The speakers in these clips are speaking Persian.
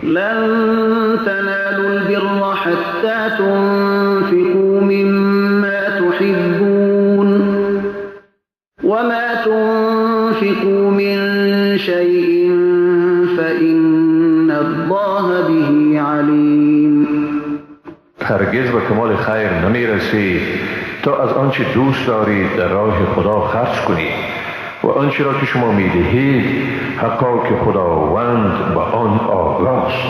لن تنالوا البر حتى تنفقوا مما تحبون وما تنفقوا من شيء فإن الله به علیم. هرگز به کمال خیر نمی رسید تا از آنچه دوست دارید در راه خدا خرج کنید و آنچه را که شما می دهید حقا که خداوند با آن آگاست.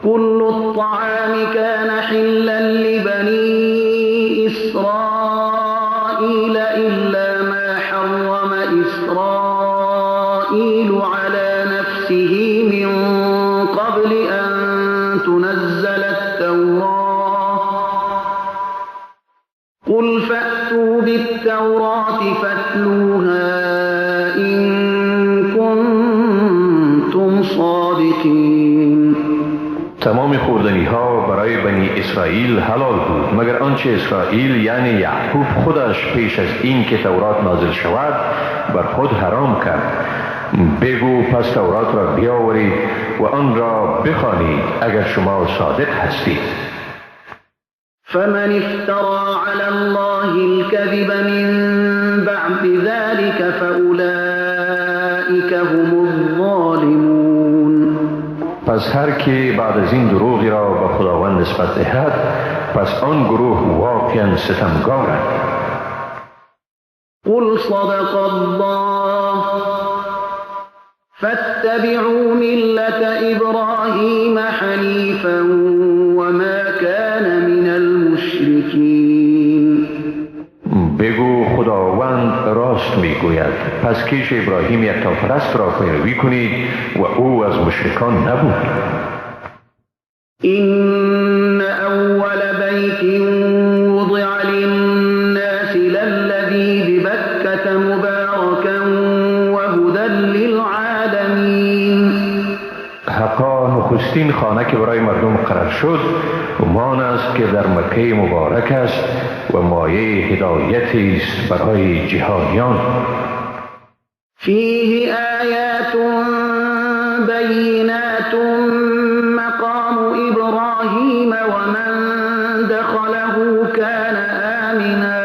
كل الطعام كان حلا لبني إسرائيل إلا ما حرم إسرائيل على نفسه من قبل أن تنزل التوراة قل فأتوا بالتوراة فاتلوها إن كنتم صادقين. تمام خوردنی ها برای بنی اسرائیل حلال بود مگر آنچه اسرائیل یعنی یعقوب خودش پیش از این که تورات نازل شود بر خود حرام کرد. بگو پس تورات را بیاورید و آن را بخوانید اگر شما صادق هستید. فمن افترى على الله الكذب من بعد ذلك فأولئك هم الظالمون. پس هر کی بعد از این دروغی را به خداوند نسبت دهد پس آن گروه واقعا ستمگارند. قل صدق الله فاتبعوا ملة إبراهيم حنيفا وما كان من المشركين. بگو خداوند راست میگوید پس کیش ابراهیم یکتاپرست را پیروی کنید و او از مشرکان نبود. إن أول بيت وضع للناس للذي ببكة مباركا وهدى للعالمين. حقا نخستین خانه که برای مردم قرار شد همان است که در مکه مبارک است و مایه هدایتی است برای جهانیان. فيه آیات بینات مقام ابراهیم ومن دخله كان آمنا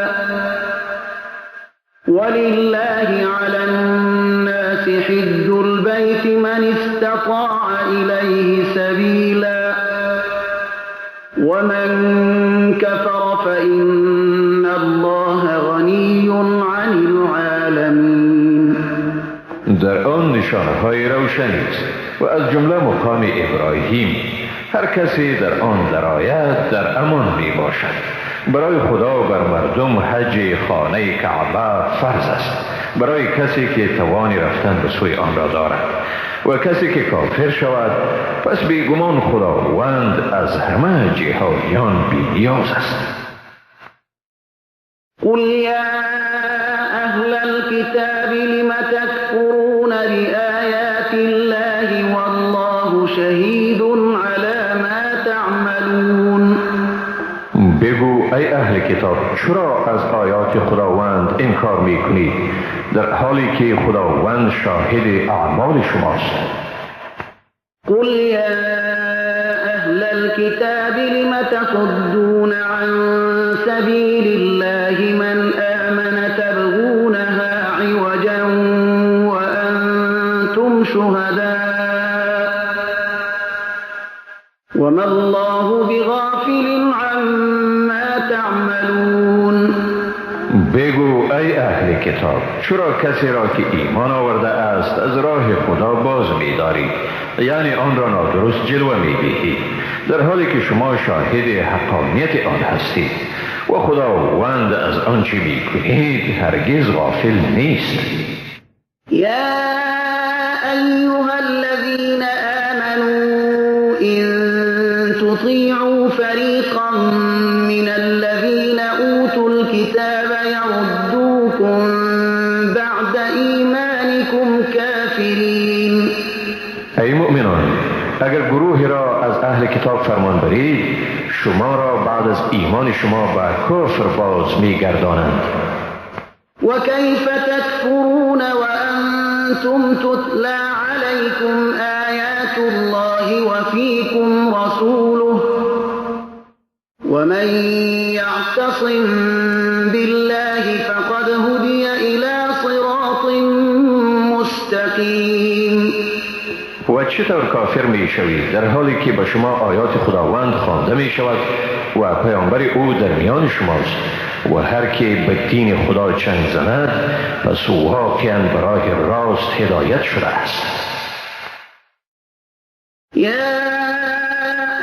ولله على الناس حج البيت من استطاع إليه سبيلا ومن كفر فإن الله غني عن العالمين. در آن نشانه های روشنی است و از جمله مقام ابراهیم هر کسی در آن درآید در امان می باشد. برای خدا بر مردم حج خانه کعبه فرض است برای کسی که توانی رفتن به سوی آن را دارد و کسی که کافر شود پس بیگمان خداوند از همه جهانیان بی‌نیاز است. قل يا أهل الكتاب لم تكفرون بآيات الله والله شهيد على ما تعملون. بگو ای اهل کتاب چرا از آیات خداوند انکار میکنید در حالی که خداوند شاهد اعمال شماست. قل يا أهل الكتاب لم تصدون عن سبيل الله من آمن تبغونها عوجا وأنتم شهداء وما الله بغافل عما تعملون. بگو ای اهل کتاب چرا کسی را که ایمان آورده است از راه خدا باز می دارید یعنی آن را نادرست جلوه می دهید در حالی که شما شاهد حقانیت آن هستید و خداوند از آنچه می کنید هرگز غافل نیست. یا ایها الذین آمنوا ان تطیعوا فریقا من الذین اوتوا الكتاب يردوكم بعد ایمانكم کافرین. ای مؤمنان اگر گروهی را از اهل کتاب فرمان برید شما را بعد از ایمان شما به کفر باز می‌گردانند. وكيف تكفرون وأنتم تتلى عليكم آيات الله وفيكم رسوله ومن يعتصم بالله فقد هدي إلى صراط مستقیم. و چطور کافر می شوید در حالی که به شما آیات خداوند خوانده می شود و پیامبر او در میان شماست و هر که به دین خدا چنگ زند پس او واقعاً به راه راست هدایت شده است. یا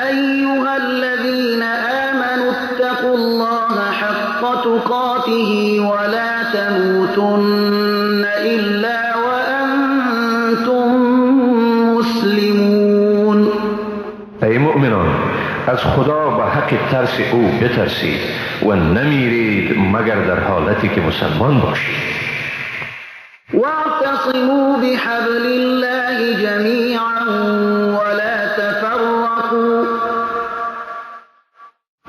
ایها الذین آمنوا اتقوا الله حق تقاته ولا تموتن الا وانتم مسلمون. ای مؤمنان، از خدا به حق ترس او بترسید و نمیرید مگر در حالتی که مسلمان باشید. واعتصموا بحبل الله جميعا ولا تفرقوا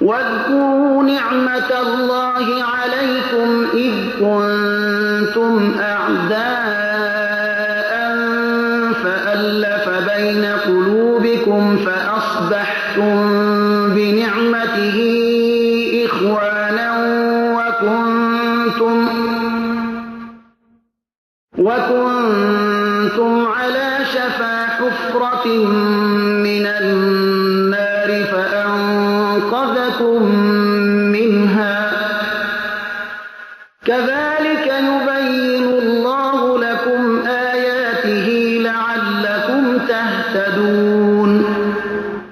واذكروا نعمة الله عليكم إذ كنتم أعداء فألف بين قلوبكم فأصبحتم بنعمته إخوانا وكنتم على شفا حفرة من النار فأنقذكم منها كذلك يبين الله لكم آياته لعلكم تهتدون.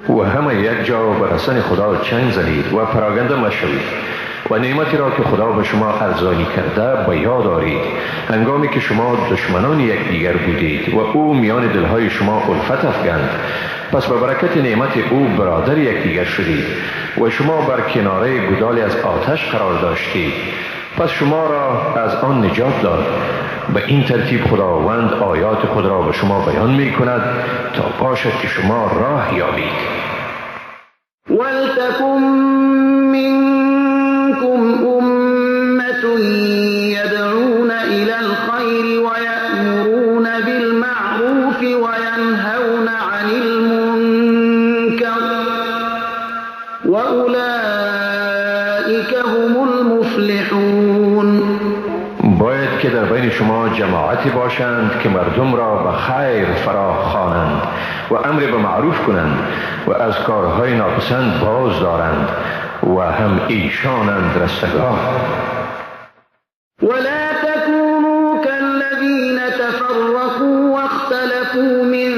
و همه یک جا به رسن خدا چنگ زنید و پراگنده مشوید و نعمتی را که خدا به شما ارزانی کرده به یاد آرید هنگامی که شما دشمنان یکدیگر بودید و او میان دلهای شما الفت افکند. پس به برکت نعمت او برادر یکدیگر شدید و شما بر کناره گودالی از آتش قرار داشتید. پس شما را از آن نجات داد. به این ترتیب خداوند آیات خود را به شما بیان می کند تا باشد که شما راه یابید. ولتکن منكم أمة يدعون إلى الخير ويأمرون بالمعروف وينهون عن المنكر وأولئك هم المفلحون. باید که در بین شما جماعتی باشند که مردم را به خیر فرا خوانند و امر به معروف کنند و از کارهای ناپسند باز دارند و هم ایشانند رستگار. ولا تكونوا كالذين تفرقوا واختلفوا من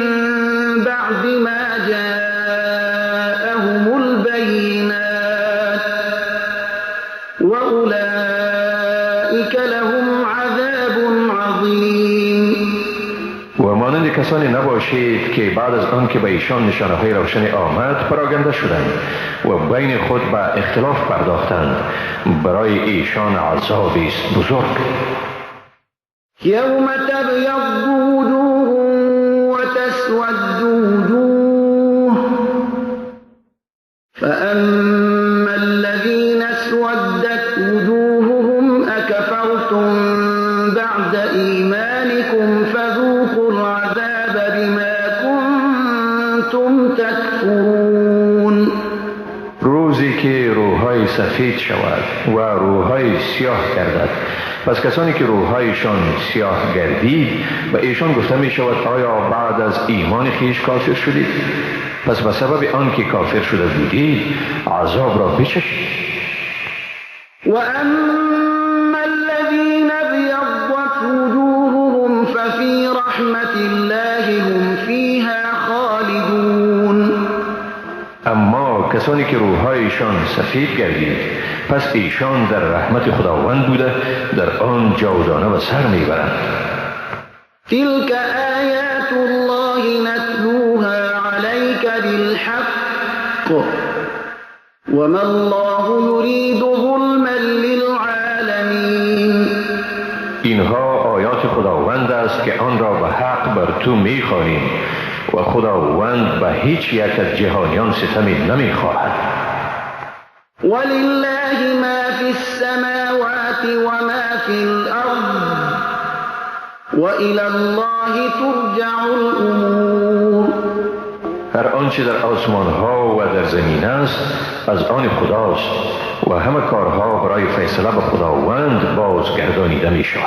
بعد ما جاءهم البينات وأولئك لهم عذاب عظيم. و مانند کسانی نباشید که بعد از آن که به ایشان نشانه‌های روشن آمد پراگنده شدند و بین خود به اختلاف پرداختند. برای ایشان عذابی است بزرگ. یوم تبیض وجوه وتسود وجوه فأما الذين اسودت وجوههم أكفرتم بعد إيمانكم فذوقوا العذاب بما كنتم تكفرون. روزی که روح‌های سفید شود و روح‌های سیاه گردد، پس کسانی که روح‌هایشان سیاه گردید به ایشان گفته می شود آیا بعد از ایمان خویش کافر شدید؟ پس به سبب آن که کافر شده بودید عذاب را بچشید. و اما الذین ابیضت وجوههم ففی رحمت الله هم فیها خالدون. اما کسانی که روح‌هایشان سفید گردید پس ایشان در رحمت خداوند بوده در آن جاودانه و سر میبرند. تلك آیات الله نتلوها عليك بالحق وما الله يريد ظلما للعالمین. اینها آیات خداوند است که آن را به حق بر تو می‌خوانیم و خداوند به هیچ یک از جهانیان ستمی نمی‌خواهد. ولله ما في السماوات وما في الأرض وإلى الله ترجع الأمور. هر آنچه در آسمان ها و در زمین است از آن خداست و همه کارها برای فیصله به خداوند بازگردانیده می شود.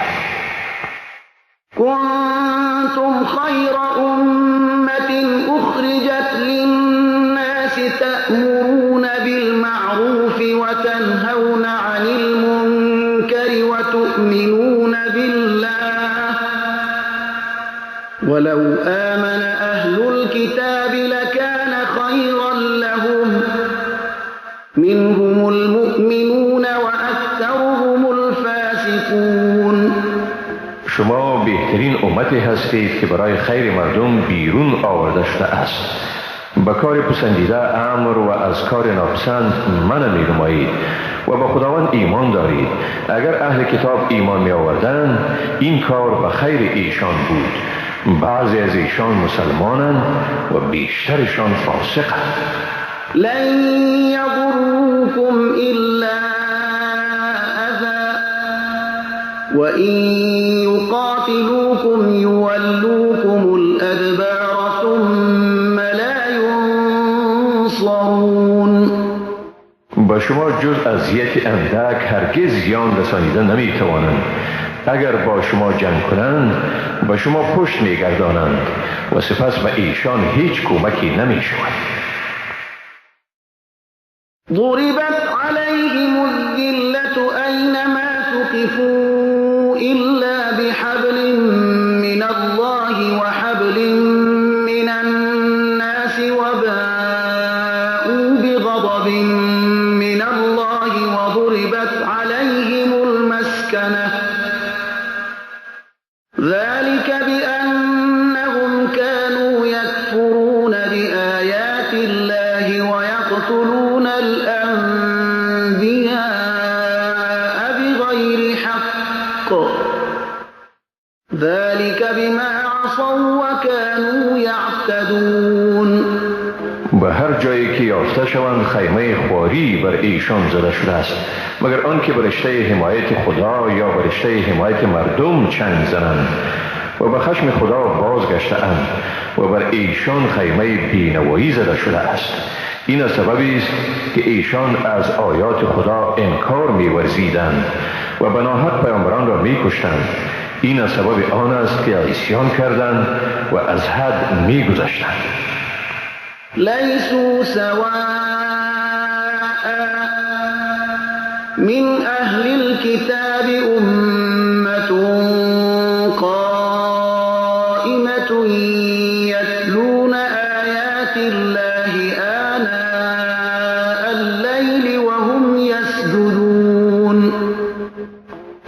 كنتم خير أمة أخرجت للناس تأمرون بالمعروف وتنهون عن المنكر وتؤمنون بالله ولو آمن أهل الكتاب لكان خيرا لهم منهم المؤمنون وأكثرهم الفاسقون. شما بهترین امتی هستید که برای خیر مردم بیرون آورده شده است. به کار پسندیده امر و از کار ناپسند منع می نمایید و به خداوند ایمان دارید. اگر اهل کتاب ایمان می آوردند این کار به خیر ایشان بود. بعضی از ایشان مسلمانند و بیشترشان فاسقند. لن يضروكم إلا أذى وإن يقاتلوكم يولوكم الأدبار ثم لا ينصرون. با شما جز اذیت اندک هرگز زیان رسانیده نمی توانند. اگر با شما جنگ کنند با شما پشت می گردانند و سپس به ایشان هیچ کمکی نمی شود. ضربت عليهم الذلة أينما ثقفوا إلا بحبل من الله وحبل من الناس وباءوا بغضب من الله وضربت عليهم المسكنة ذلك بأنهم كانوا يكفرون بآيات الله ويقتلون الأنبياء بغير حق ذلك بما عصوا وكانوا يعتدون. به هر جایی که یافته شوند خیمه خواری بر ایشان زده شده است مگر آنکه به رشته حمایت خدا یا به رشته حمایت مردم چنگ زنند و به خشم خدا بازگشته‌اند و بر ایشان خیمه بینوایی زده شده است. این سببی است که ایشان از آیات خدا انکار می‌ورزیدند و به ناحق پیامبران را می‌کشتند. این سبب آن است که عصیان کردند و از حد می‌گذشتند. لیسوا سواء من اهل الكتاب امة قائمة يتلون آیات الله آناء الليل وهم يسجدون.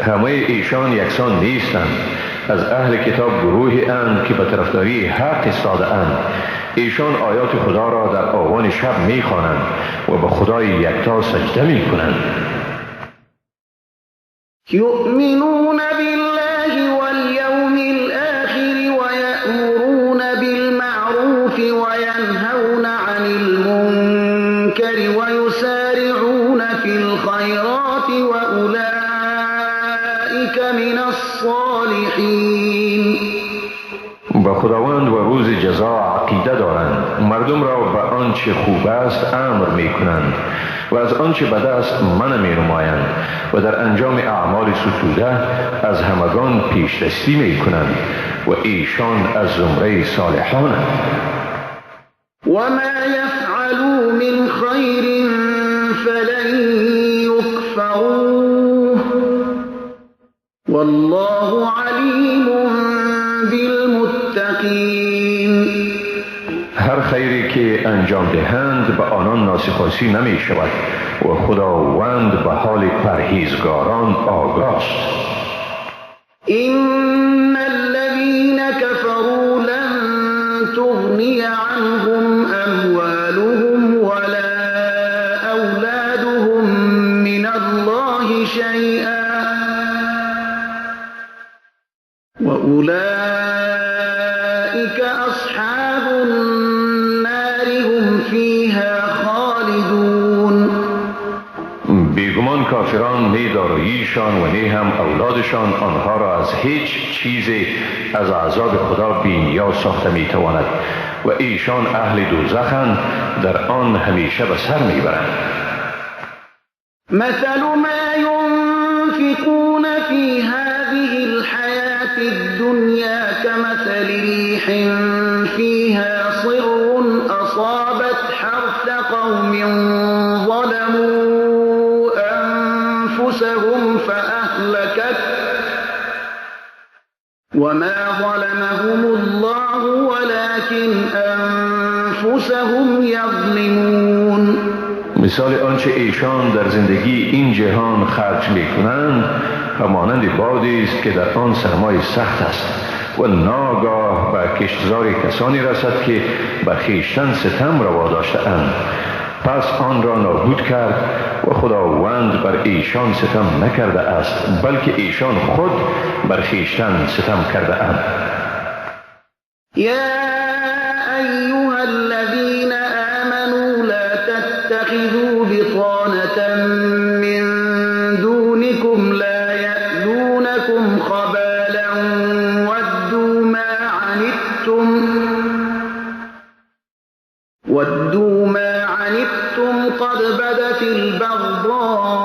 همه ایشان یکسان نیستند. از اهل کتاب گروهی اند که به طرفداری حق ایستاده اند. ایشان آیات خدا را در آوان شب می خوانند و به خدای یکتا سجده می کنند. یؤمنون بالله والیوم الآخر ویأمرون بالمعروف وینهون عن المنکر ویسارعون فی الخیرات وأولئک من الصالحین. با خداوند و روز جزا عقیده دارند. مردم را به آنچه خوب است امر می کنند و از آنچه بد است منع می نمایند و در انجام اعمال ستوده از همگان پیش دستی می کنند و ایشان از زمره صالحانند. وما يفعلوا من خير فلن يكفروه والله عليم بالمتقين. هر خیری که انجام دهند به آنان ناسپاسی نمی شود و خداوند به حال پرهیزگاران آگاه است. إن الذين كفروا لن تغني عنهم أموالهم ولا أولادهم من الله شيئا وأولئك أصحاب النار هم فيها خالدون. بیگمان کافران نه داراییشان و نه هم اولادشان آنها را از هیچ چیزی از عذاب خدا بی‌نیاز ساخته می‌تواند و ایشان اهل دوزخند، در آن همیشه به سر میبرند. مثل ما ينفقون في هذه الحياة الدنيا كمثل ريح فيها صر أصابت حرث قوم ظلموا أنفسهم فأهلكت وما ظلمهم الله ولكن أنفسهم يظلمون. مثال آنچه ایشان در زندگی این جهان خرج می کنند همانند بادی است که در آن سرمای سخت است و ناگاه به کشتزار کسانی رسد که به خویشتن ستم روا داشته اند، پس آن را نابود کرد و خداوند بر ایشان ستم نکرده است بلکه ایشان خود بر خویشتن ستم کرده اند. یا ایها الذین آمنوا لا تتخذوا بطانة من دونكم لا يألونكم خبالا ودوا ما عنتم قد بدت البغضاء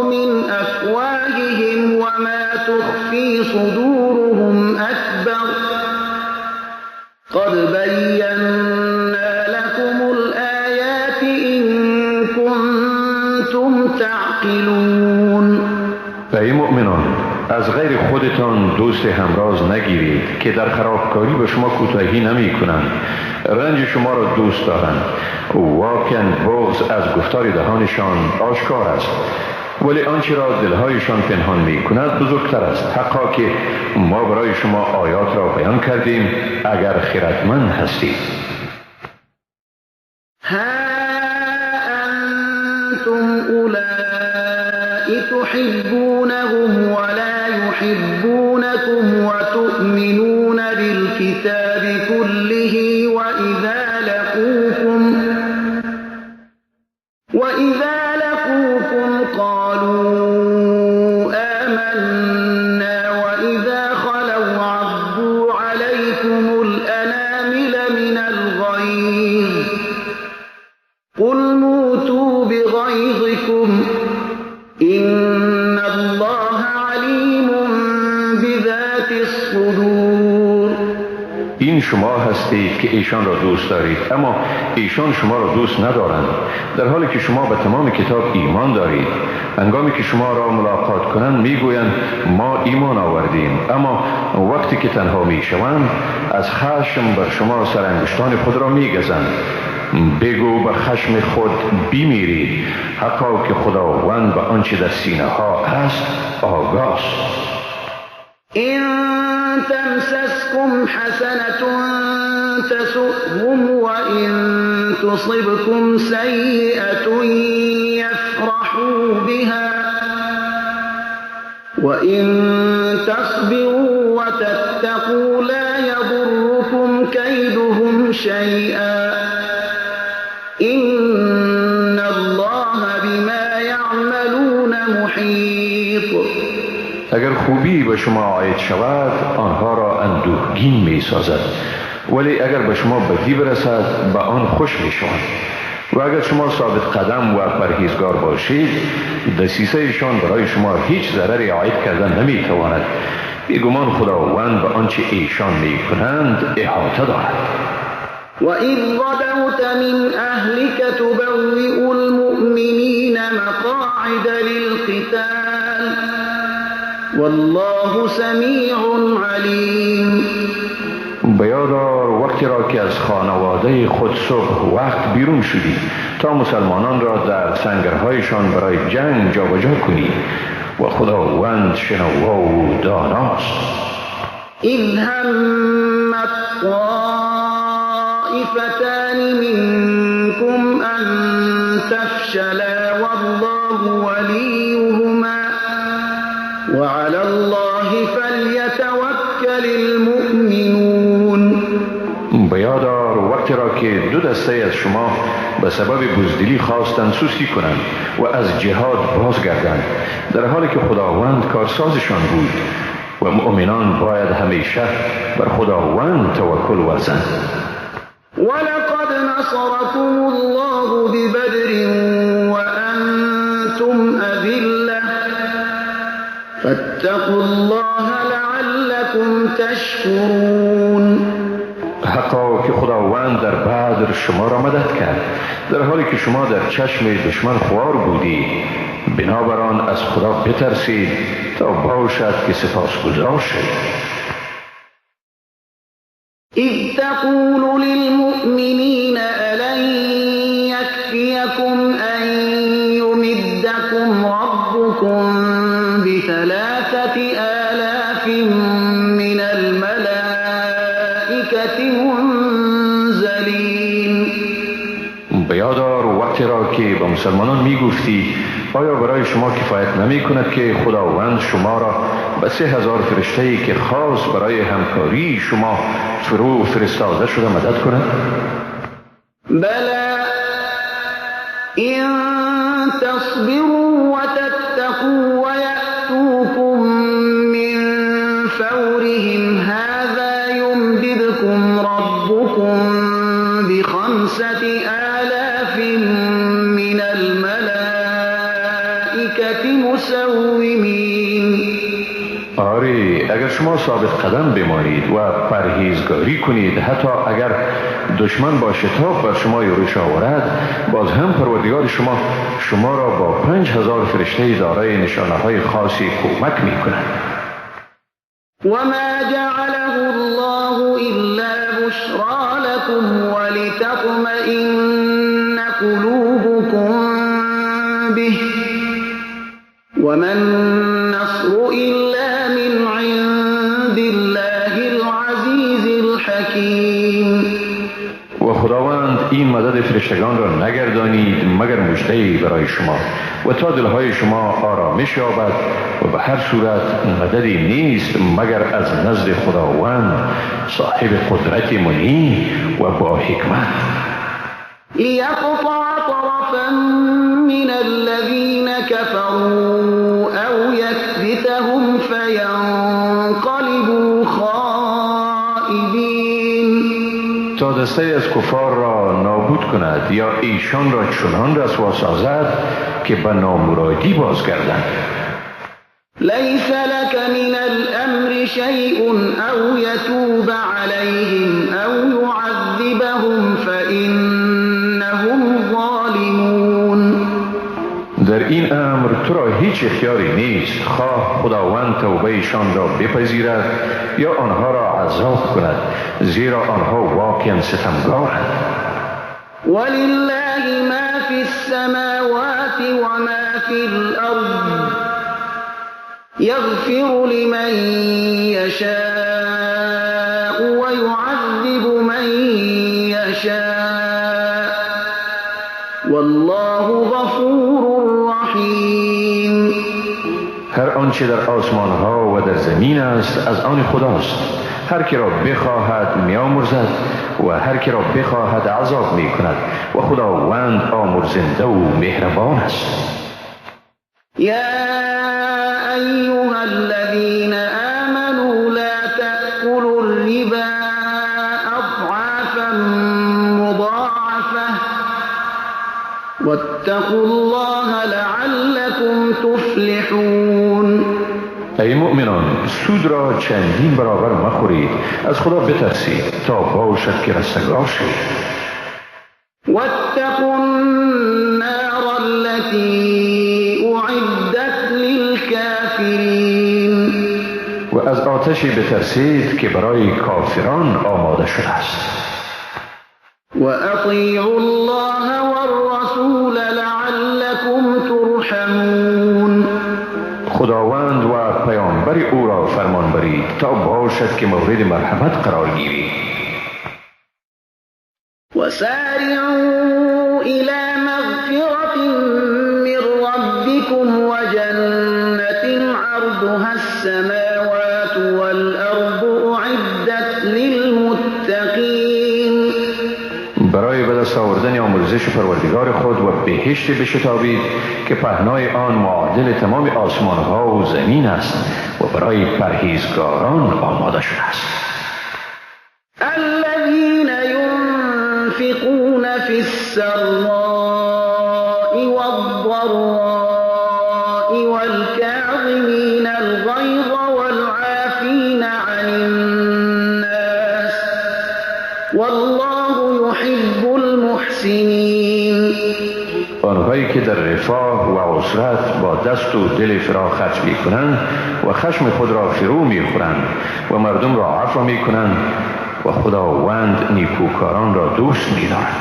من أفواههم وما تخفي صدورهم أكبر قد بينا لكم الآيات إن كنتم تعقلون. ای مؤمنان، از غیر خودتان دوست همراز نگیرید که در خرابکاری به شما کوتاهی نمی کنند، رنج شما را دوست دارند. واقعا بغض از گفتار دهانشان آشکار است، ولی آنچه را دلهایشان پنهان می کند بزرگتر است. حقا که ما برای شما آیات را بیان کردیم اگر خردمند هستید. ها انتم اولائی تحبونهم ولا يحبونكم وتؤمنون بالكتاب كله وإذا لقوكم قالوا آمنا وإذا خلوا عضوا عليكم الأنامل من الغيظ قل موتوا بغيظكم إن الله عليم بذات الصدور. این شما هستید که ایشان را دوست دارید اما ایشان شما را دوست ندارند، در حالی که شما به تمام کتاب ایمان دارید. هنگامی که شما را ملاقات کنند میگویند ما ایمان آوردیم، اما وقتی که تنها میشوند از خشم بر شما سرانگشتان خود را میگزند. بگو به خشم خود بیمیرید، حقا که خداوند به آنچه در سینه ها است آگاه است. إن تمسسكم حسنة تسؤهم وإن تصبكم سيئة يفرحوا بها وإن تصبروا وتتقوا لا يضركم كيدهم شيئا إن الله بما يعملون محيط. اگر خوبی به شما عاید شود آنها را اندوهگین می سازد، ولی اگر به شما بدی برسد به آن خوش می شوند. و اگر شما ثابت قدم و پرهیزگار باشید دسیسه ایشان برای شما هیچ ضرری عاید کردن نمی تواند. بیگمان خداوند به آنچه ایشان می کنند احاطه دارد. وَإِذْ غَدَوْتَ مِنْ أَهْلِكَ تُبَوِّئُ الْمُؤْمِنِينَ مَقَاعِدَ لِلْقِتَالِ والله سمیع علیم. بیادار وقتی را که از خانواده خود صبح وقت بیرون شدی تا مسلمانان را در سنگرهایشان برای جنگ جابجا کنی و خداوند شنوا و داناست. اذ همت طائفتان منكم ان تفشلا والله وليهما وعلى الله فليتوكل المؤمنون. بیادار وقتی را که دو دسته از شما به سبب بزدلی خواستند سستی کنند و از جهاد بازگردند، در حالی که خداوند کارسازشان بود و مؤمنان باید همیشه بر خداوند توکل ورزند. ولقد نصركم الله ببدر وأنتم أذلة فاتقوا الله لعلكم تشكرون. حقا که خداوند در بدر شما را مدد کرد در حالی که شما در چشم دشمن خوار بودید. بنابراین از خدا بترسید تا باشد که سپاسگزار شوید. إذ تقول للمؤمنين ألن يكفيكم أن يمدكم ربكم ب3,000 من الملائكة منزلين. بیادار وقتی را که با مسلمانان می گفتی آیا برای شما کفایت نمی کند که خداوند شما را به 3,000 فرشته‌ای که خاص برای همکاری شما فرو فرستاده شده مدد کند؟ بلى إن تصبروا وتتقوا ويأتوكم من فورهم هذا يمددكم ربكم ب5,000 من الملائكة مسومين. آری اگر شما ثابت قدم بمانید و پرهیزگاری کنید حتی اگر دشمن با شتاب بر شما یورش آورد باز هم پروردگار شما را با 5,000 فرشته دارای نشانه های خاصی کمک می کند. وما جعله الله إلا بشرى لكم ولتطمئن قلوبكم به وما النصر إلا من عند الله العزيز الحكيم. و خداوند این مدد فرشتگان را نگردانید مگر مژده‌ای برای شما و تا دلهای شما آرامش یابد و به هر صورت مددی نیست مگر از نزد خداوند صاحب قدرت منی و با حکمت. ليقطع طرفا من الذين كفروا أو يكبتهم فينقلبوا خائبين. تا دسته از کفار را نابود کند یا ایشان را چنان رسوا سازد که به نامرادی بازگردند. ليس لك من الأمر شيء أو يتوب عليهم أو يعذبهم فإنهم ظالمون. در این امر تو را هیچ اختیاری نیست خواه خداوند توبه ایشان را بپذیرد یا آنها را عذاب کند زیرا آنها واقعا ستمگارند. ولله ما في السماوات وما في الأرض يغفر لمن يشاء ويعذب من يشاء والله غفور رحیم. هر آنچه در آسمان ها و در زمین است از آن خداست. هر که را بخواهد میامرزد و هر که را بخواهد عذاب می کند و خداوند آمرزنده و مهربان است. یا أيها الذين آمنوا لا تأكلوا الربا أضعافا مضاعفة واتقوا الله لعلكم تفلحون. ای مؤمنان سود را چندین برابر مخورید از خدا بترسید تا باشد که رستگار شوید. واتقوا النار التي أعدت للكافرين. و از آتشی بترسید که برای کافران آماده شده است. وأطيعوا الله والرسول لعلكم ترحمون. خداوند و پیامبر او را فرمان برید تا باشد که مورد مرحمت قرار گیرید. وسارعوا إلى مغفرة من ربكم وجنة عرضها السماوات والأرض أعدت للمتقين. برای به دست آوردن آمرزش پروردگار خود و بهشت بشتابید که پهنای آن معادل تمام آسمان ها و زمین است و برای پرهیزگاران آماده شده است. الذين ينفقون في السراء والضراء والكاظمين الغيظ والعافين عن الناس والله يحب المحسنين. آنهایی که در رفاه و عسرت با دست و دل فراخ خرج می‌کنند و خشم خود را فرو می‌خورند و مردم را عفو می‌کنند و خداوند نیکوکاران را دوست می‌دارد.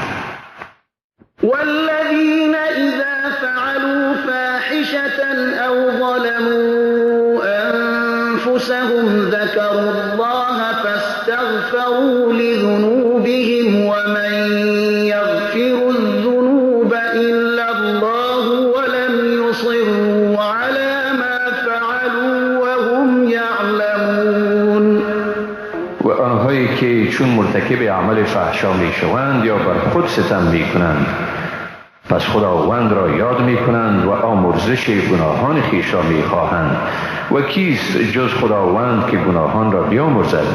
والذین اذا فعلوا فاحشة او ظلموا انفسهم ذكروا الله فاستغفروا لذنوبهم ومن يغفر الذنوب الا الله ولم يصروا على ما فعلوا وهم يعلمون. و آنهایی که چون مرتکب عمل فحشا میشوند یا بر خود ستم میکنند پس خداوند را یاد میکنند و آمرزش گناهان خویش را میخواهند و کیست جز خداوند که گناهان را بیامرزد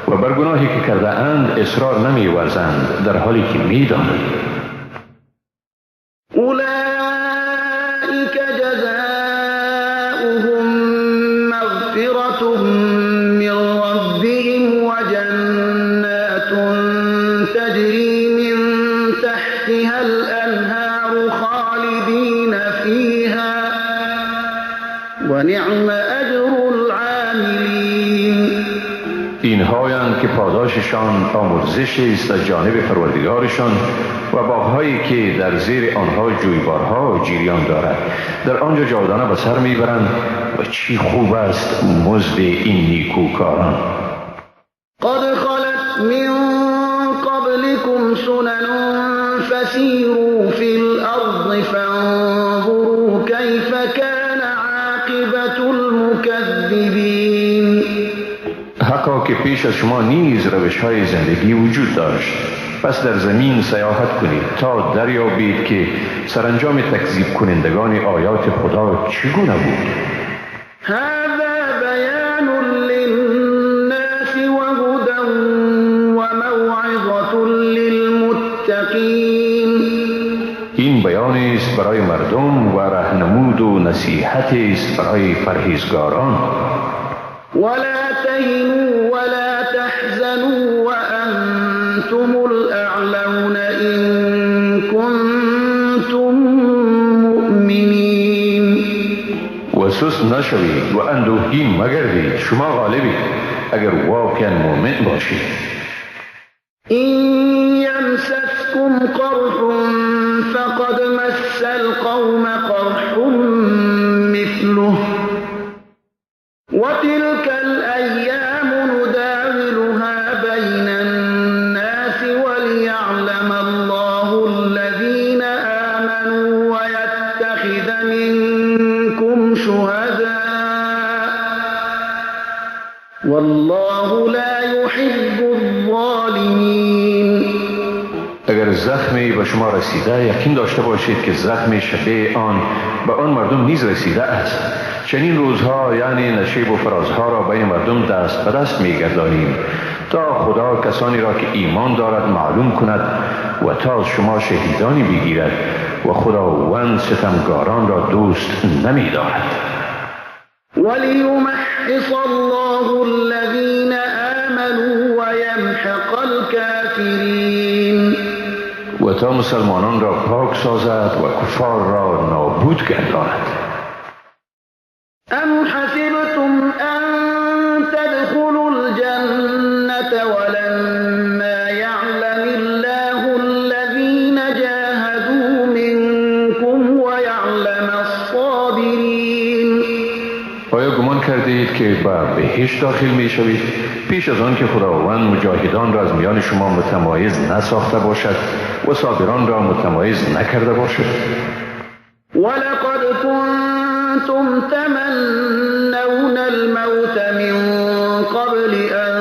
و بر گناهی که کرده اند اصرار نمیورزند در حالی که میدانند. اولئک جزاؤهم مغفرة من ربهم وجنات تجری من تحتها الانهار خالدین فیها ونعم اجر العاملین. اینهایند که پاداششان آمرزش است از جانب پروردگارشان و باغهایی که در زیر آنها جویبارها جریان دارد در آنجا جاودانه به سر میبرند و چی خوب است مزد این نیکوکاران. قد خلت من قبلكم سنن فسیروا فی الارض فانظروا کیف کان عاقبة المکذبین. حقا که پیش از شما نیز روش‌های زندگی وجود داشت، پس در زمین سیاحت کنید تا دریابید که سرانجام تکذیب کنندگان آیات خدا چگونه بود. هذا بیان للناس وهدى وموعظة للمتقین. این بیان است برای مردم و راهنمود و نصیحت است برای پرهیزگاران. ولا تهنوا ولا تحزنوا وأنتم الأعلون إن كنتم مؤمنين. و سست نشوید و اندوهگین مگردید، شما غالبید اگر واقعا مؤمن باشید. إن يمسسكم قرح فقد مس القوم قرح مثله وتلك الأيام نداولها بين الناس وليعلم الله الذين آمنوا ويتخذ منكم شهداء والله لا يحب الظالمين. اگر زخمی به شما رسیده یقین داشته باشید که زخم شبیه آن به آن مردم نیز رسیده است. چنین روزها یعنی نشیب و فرازها را بین مردم دست به دست می‌گردانیم تا خدا کسانی را که ایمان دارد معلوم کند و تا شما شهیدانی بگیرد و خداوند ستمگاران را دوست نمی‌دارد. وَلِيُمَحِّصَ اللَّهُ الَّذِينَ آمَنُوا وَيَمْحَقَ الْكَافِرِينَ. و تا مسلمانان را پاک سازد و کفار را نابود گرداند. أَمْ حَسِبْتُمْ أَن تَدْخُلُوا الْجَنَّةَ وَلَمَّا يَعْلَمِ اللَّهُ الَّذِينَ جَاهَدُوا مِنكُمْ وَيَعْلَمَ الصَّابِرِينَ. آیا گمان کردید که به بهشت داخل می شوید پیش از آن که خداوند مجاهدان را از میان شما متمایز نساخته باشد و صابران را متمایز نکرده باشد؟ وَلَقَدْ كُنْتُمْ تَمَنَّوْنَ الْمَوْتَ مِنْ قَبْلِ أَنْ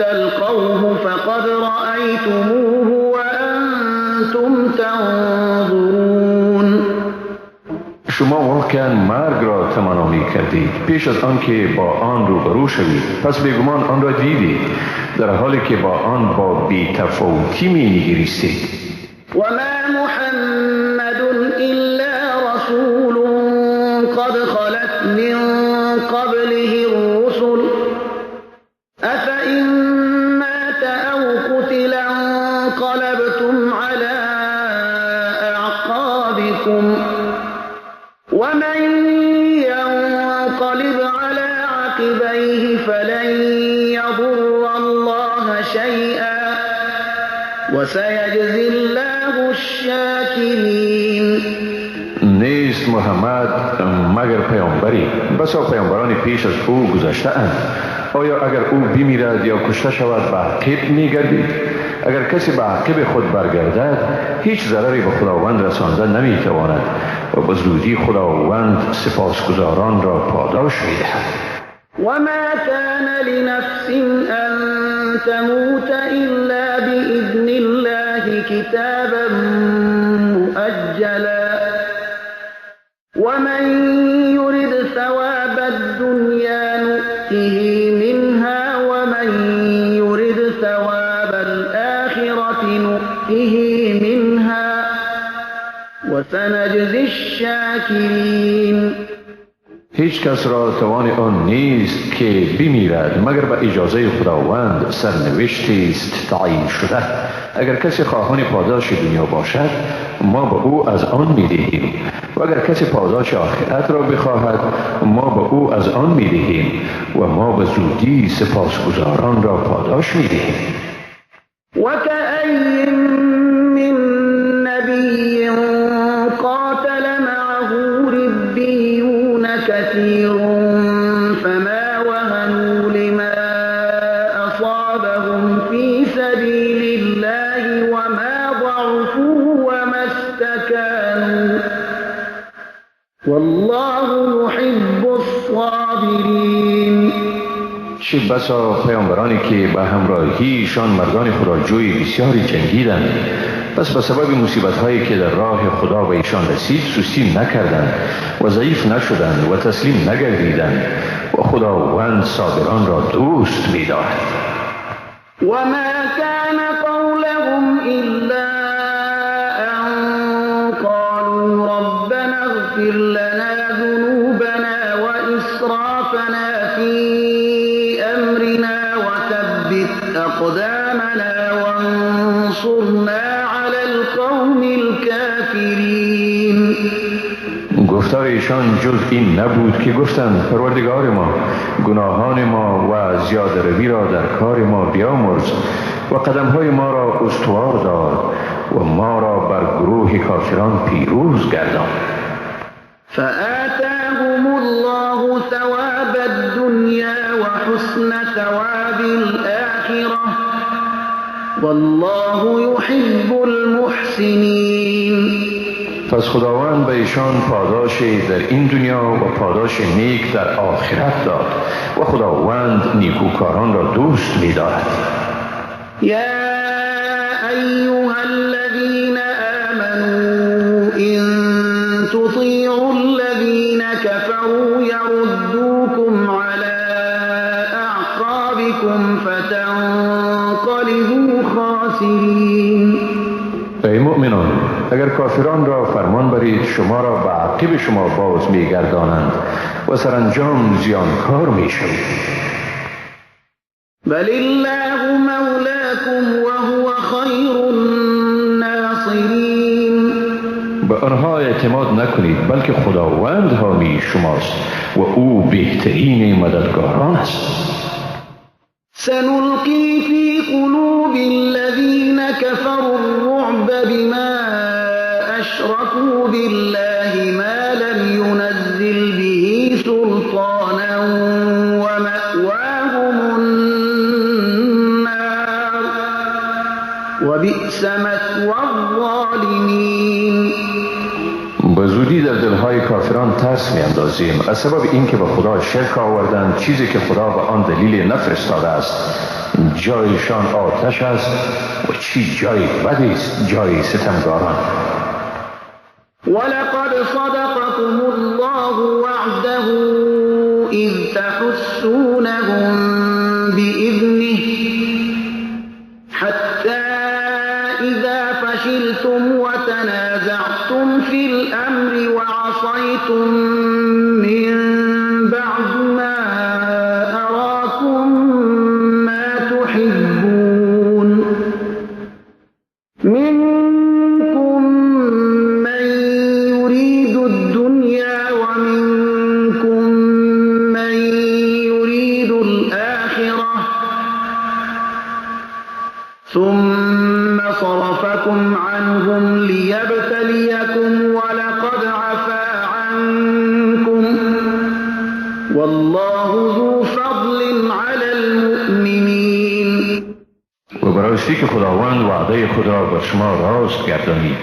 تَلْقَوْهُ فَقَدْ رَأَيْتُمُوهُ وَأَنْتُمْ تَنْظُرُونَ. شما واقعا مرگ را تمنا می کردید پیش از آن که با آن روبرو شوید، پس بیگمان آن را دیدید در حالی که با آن با بی‌تفاوتی می نگریستید. وما محمد إلا رسول قد خلت من قبله الرسل أفإن مات أو قتل انقلبتم على أعقابكم ومن ينقلب على عقبيه فلن يضر الله شيئا وسيجزي الله الشاكرين. نیست محمد مگر پیامبری، بسا پیامبران پیش از او گذشته اند. آیا اگر او بمیرد یا کشته شود به عقب میگردید؟ اگر کسی به عقب خود برگردد هیچ ضرری به خداوند رسانده نمیتواند و به زودی خداوند سپاسگزاران را پاداش میدهد. وما كان لنفس أن تموت إلا بإذن الله كتابا مؤجلا ومن يرد ثواب الدنيا نؤته منها ومن يرد ثواب الآخرة نؤته منها وسنجزي الشاكرين. هیچ کس را توان آن نیست که بمیرد مگر به اجازه خداوند، سرنوشتی است تعیین شده. اگر کسی خواهان پاداش دنیا باشد ما به او از آن میدهیم و اگر کسی پاداش آخرت را بخواهد ما به او از آن میدهیم و ما به زودی سپاسگزاران را پاداش میدهیم. وكأي من نبي قاتل معه ربيون كثير فما وهنوا لما أصابهم في سبيل الله وما ضعفوا وما استكانوا والله يحب الصابرين. چه بسا پیامبرانی که به همراهیشان مردان خداجوی بسیاری جنگیدند، پس به سبب مصیبت هایی که در راه خدا به ایشان رسید سستی نکردند و ضعیف نشدند و تسلیم نگردیدند و خداوند صابران را دوست می‌دارد. وما كان قولهم إلا أن قالوا ربنا اغفر لنا ذنوبنا وإسرافنا في أمرنا وثبت أقدامنا وانصرنا على القوم الكافرين. گفتار ایشان جز این نبود که گفتند پروردگار ما گناهان ما و زیاده روی را در کار ما بیامرز و قدمهای ما را استوار دار و ما را بر گروه کافران پیروز گردان. فآتاهم الله ثواب الدنيا وحسن ثواب الآخرة والله يحب المحسنين. پس خداوند به ایشان پاداش در این دنیا و پاداش نیک در آخرت داد و خداوند نیکوکاران را دوست می‌دارد. يا أيها الذين آمنوا إن تطيعوا الذين كفروا يردوكم على أعقابكم فتنقلبوا خاسرين. ای مؤمنان اگر کافران را فرمان برید شما را به عقب شما باز می‌گردانند و سرانجام زیانکار می‌شوید. بل الله مولاكم وهو خير الناصرين. به آنها اعتماد نکنید بلکه خداوند حامی شماست و او بهترین مددگاران است. سنلقي في قلوب الذين كفروا الرعب بما أشركوا بالله ما لم ينزل به سلطانا ومأواهم النار وبئس مثوى الظالمين. به زودی در دلهای کافران ترس می‌اندازیم از سبب اینکه به خدا شرک آوردند چیزی که خدا به آن دلیل نفرستاده است. جایشان آتش است و چی جای بدی است جای ستمگاران. ولقد صدقكم الله وعده إذ تحسونهم بإذنه حتى إذا فشلتم اختلفتم وتنازعتم في الأمر وعصيتم من بعد ما أراكم ما تحبون منكم من يريد الدنيا ومنكم من يريد الآخرة ثم صرفكم عنهم ليبتليكم ولقد عفا عنكم والله ذو فضل على المؤمنين. و براستی که خداوند وعده خود را بر شما راست گردانید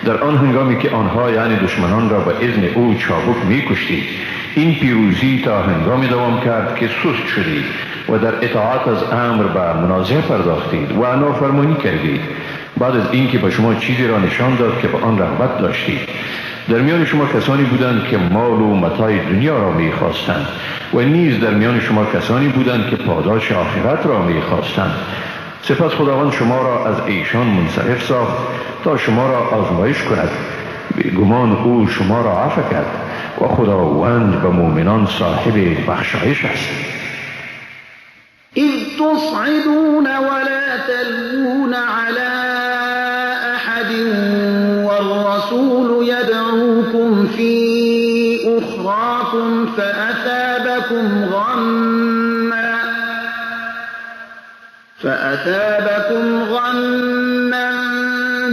در آن هنگامی که آنها یعنی دشمنان را به اذن او چابک می‌کشتید، این پیروزی تا هنگامی دوام کرد که سست شدید و در اطاعت از امر به منازعه پرداختید و نافرمانی کردید. بعد از اینکه به شما چیزی را نشان داد که به آن رغبت داشتید، در میان شما کسانی بودند که مال و متاع دنیا را می‌خواستند و نیز در میان شما کسانی بودند که پاداش آخرت را می‌خواستند. سپس خداوند شما را از ایشان منصرف ساخت تا شما را آزمایش کند. بیگمان او شما را عفو کرد و خداوند به مؤمنان صاحب بخشایش است. إذ تصعدون ولا تلوون على أحد والرسول يدعوكم في أخراكم فأثابكم غما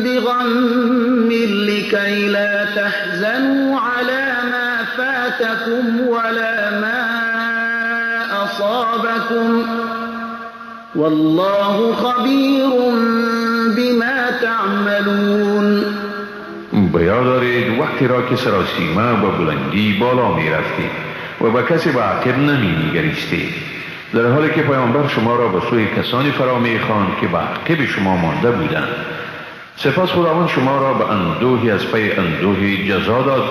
بغم لكي لا تحزنوا على ما فاتكم ولا ما أصابكم والله خبير بما تعملون. بیاد دارید وقتی را که سراسیمه به بلندی بالا می رفتید و به کسی به عقب نمی نگریستید، در حالی که پیامبر شما را به سوی کسانی فرا می خواند که به عقب شما مانده بودند. سپس خداوند شما را به اندوهی از پی اندوهی جزا داد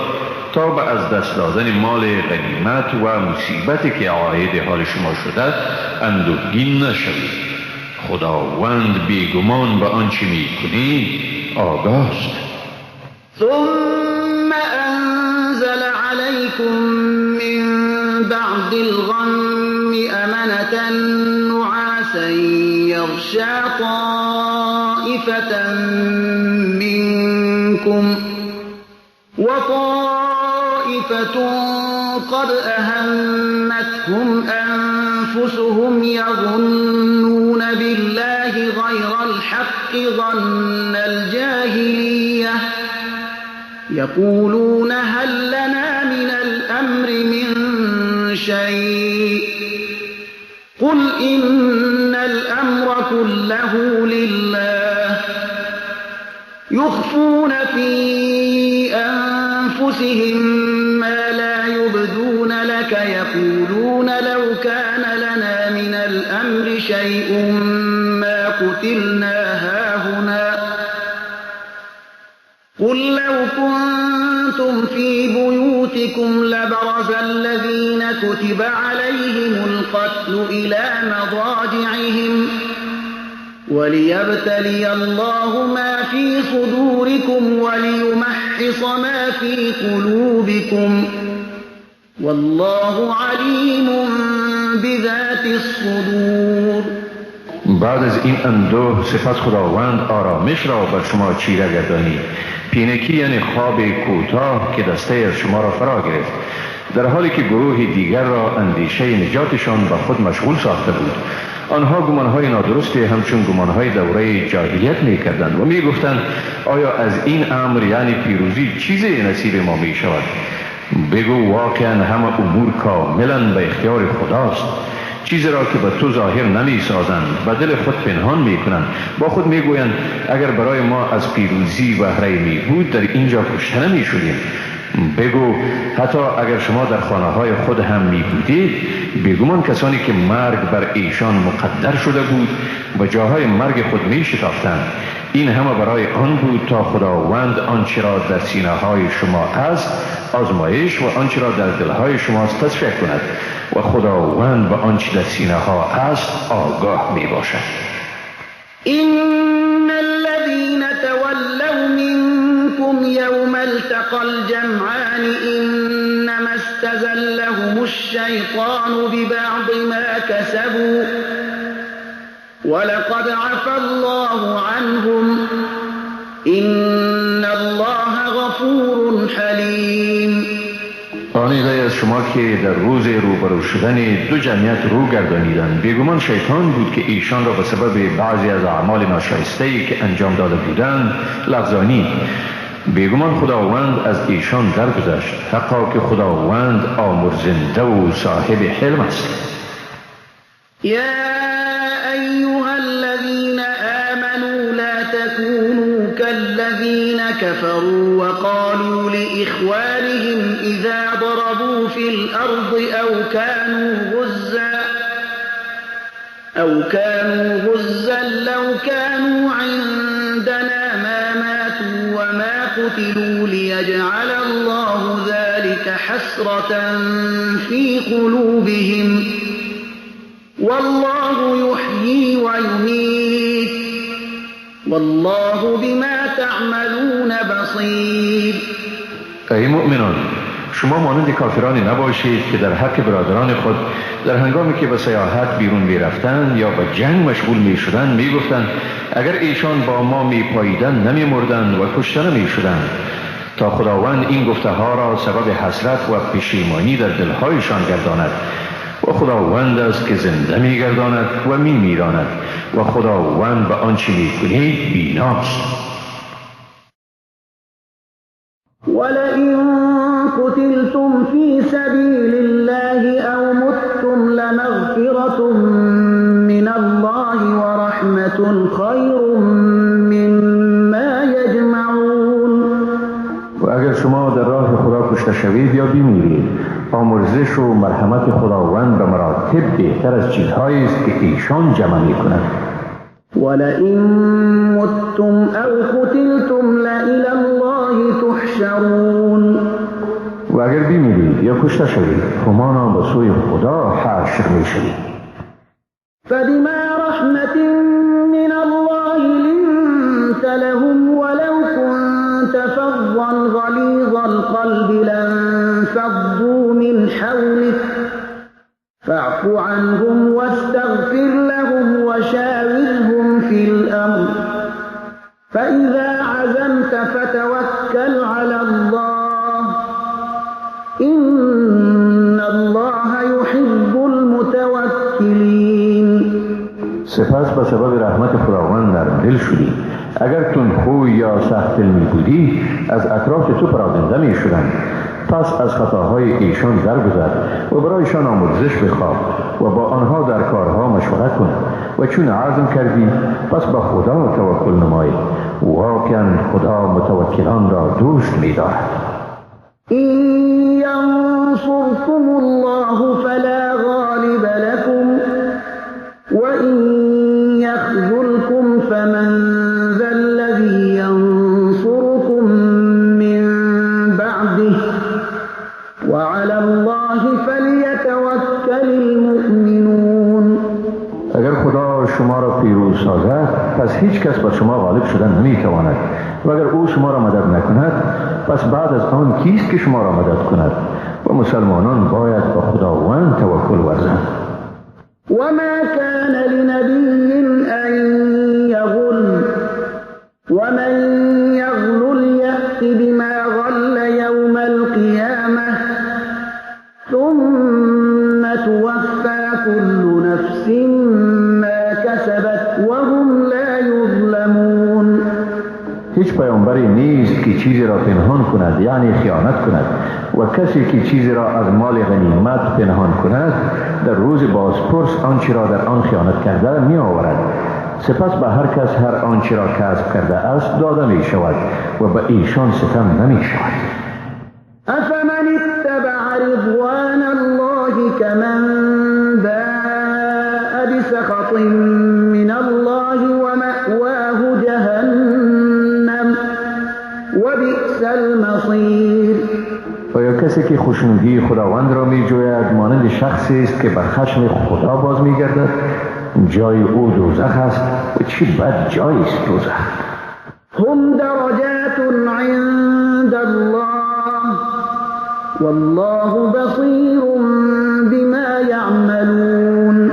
تا به از دست دادن مال غنیمت و مصیبتی که عاید حال شما شده اندوهگین نشوید. خداوند بیگمان به آنچه می کنید آگاه است. ثم أنزل عليكم من بعد الغم أمنة نعاسا يغشى طائفة منكم وطائفة قد أهمتهم أنفسهم يظنون بالله غير الحق ظن الجاهلية يقولون هل لنا من الأمر من شيء قل إن الأمر كله لله يخفون في أنفسهم ما لا يبدون لك يقولون لو كان لنا من الأمر شيء ما قتلنا هاهنا قل لو كنتم في بيوتكم لبرز الذين كتب عليهم القتل إلى مضاجعهم وليبتلي الله ما في صدوركم وليمحص ما في قلوبكم والله عليم بذات الصدور. بعد از این اندوه سپس خداوند آرامش را بر شما چیره گردانید. پینکی یعنی خواب کوتاه که دسته از شما را فرا گرفت، در حالی که گروه دیگر را اندیشه نجاتشان به خود مشغول ساخته بود. آنها گمانهای نادرستی همچون گمانهای دوره جاهلیت می کردند و می گفتند آیا از این امر یعنی پیروزی چیزی نصیب ما می شود؟ بگو واقعا همه امور کاملا به اختیار خداست. چیزی را که به تو ظاهر نمی سازند به دل خود پنهان می کنند. با خود می گویند اگر برای ما از پیروزی بهره می بود در اینجا کشته نمی شدیم. بگو حتی اگر شما در خانه های خود هم می بودید، بیگمان کسانی که مرگ بر ایشان مقدر شده بود و جاهای مرگ خود می شتافتند. این همه برای آن بود تا خداوند آنچه را در سینه های شما است آزمایش و آنچه را در دلهای شما تصفیه کند و خداوند به آنچه در سینه ها است آگاه می باشد. این الذین تولوا من التقى الجمعان إنما استزلهم الشيطان ببعض ما كسبوا ولقد عفى الله عنهم إن الله غفور حليم. آن ایده از شما که در روز روبرو شدن دو جمعیت رو گردانیدند بیگمان شیطان بود که ایشان را به سبب بعضی از اعمال ناشایسته‌ای که انجام داده بودند لغزانی. بیگمان خداوند از ایشان درگذشت، حقا که خداوند آمرزنده و صاحب حلم است. یا ایها الذین آمنوا لا تكونوا كالذین كفروا وقالوا لإخوانهم إذا ضربوا في الأرض أو كانوا غزا لو كانوا عندنا ما ماتوا وما قتلوا ليجعل الله ذلك حسرة في قلوبهم والله يحيي ويميت والله بما تعملون بصير. ای مؤمنان، شما مانند کافرانی نباشید که در حق برادران خود در هنگامی که به سیاحت بیرون می رفتند یا به جنگ مشغول می شدند می گفتند اگر ایشان با ما می پاییدند نمی مردند و کشته نمی شدند تا خداوند این گفته ها را سبب حسرت و پشیمانی در دلهایشان گرداند. و خداوند است که زنده می گرداند و می میراند و خداوند به آنچه می کنید بیناست. ولئن قتلتم في سبيل الله أو متم لمغفرة من الله ورحمة خير مما يجمعون. و اگر شما در راه خدا کشته شوید یا بمیرید آمرزش و مرحمت خداوند به مراتب بهتر از چیزهایی است که ایشان جمع می کند. ولئن متم او قتلتم لإلی الله تحشرون. و اگر بمیرید یا کشته شوید همانا به سوی خدا حشر می شوید. فبما رحمة من الله لنت لهم ولو كنت فظا غليظ القلب لانفضوا من حولك فاعف عنهم واستغفر لهم وشاورهم في الأمر فإذا عزمت فتوكل على الله إن الله يحب المتوكلين. سپس به سبب رحمت خداوند نرم دل شدی. اگر تندخوی یا سخت دل بودی از اطراف تو پراکنده می شدند. پس از خطاهای ایشان درگذر و برایشان آمرزش بخواه و با آنها در کارها مشورت کن و چون عزم کردی پس به خدا توکل نمای. واقعا خدا متوکلان را دوست می دارد. این ینصركم الله فلا غالب لكم و این یخذلكم فمن ذا الذی ینصركم من بعده وعلى الله فلیتوکل المؤمنون. اگر خدا شما را پیروز سازد پس هیچ کس بر شما غالب شدن نمی تواند و اگر او شما را مدد نکند پس بعد از آن کیست که شما را مدد کند؟ و مسلمانان باید به خداوند توکل ورزند. وما كان لنبي أن يغل ومن يغل يأت بما غل يوم القيامة ثم توفى كل نفس ما كسبت وهم لا يظلمون. هیچ پیامبری نیست که چیزی را پنهان کند یعنی خیانت کند و کسی که چیزی را از مال غنیمت پنهان کند در روز بازپرس آنچه را در آن خیانت کرده می آورد. سپس به هر کس هر آنچه را کسب کرده است داده می شود و به ایشان ستم نمی شود. افمن اتبع رضوان الله كمن باء بسخط من الله ومأواه جهنم وبئس المصير. آیا کسی که خوشنودی خداوند را می جوید مانند شخصی است که به خشم خدا باز می گردد؟ جای او دوزخ است و چه بد جایی است دوزخ. هم درجات عند الله والله بصير بما يعملون.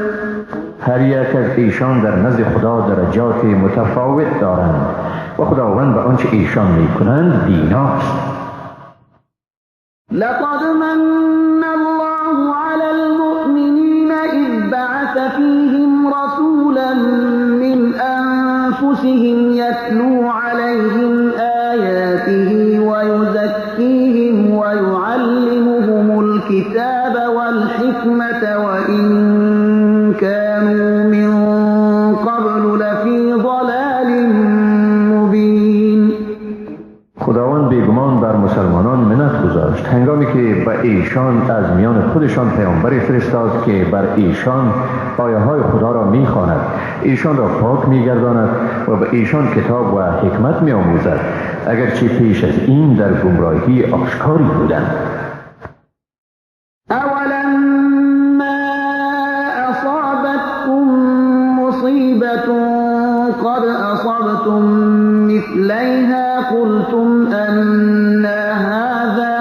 هر یک از ایشان در نزد خدا درجات متفاوت دارند و خداوند به آنچه ایشان میکنند بیناست. لقد من الله على المؤمنين إذ بعث فيهم رسولا من أنفسهم يتلو عليهم آياته ويزكيهم ويعلمهم الكتاب والحكمة وإن كانوا من قبل لفي ضلال مبين. خداوند بیگمان بر مسلمانان منت گذاشت هنگامی که به ایشان از میان خودشان پیامبری فرستاد که بر ایشان آیه های خدا را میخواند، ایشان را پاک میگرداند و به ایشان کتاب و حکمت میآموزد، اگرچه پیش از این در گمراهی آشکاری بودند. أولما أصابتكم مصيبة قد أصبتم مثليها قلتم أنى هذا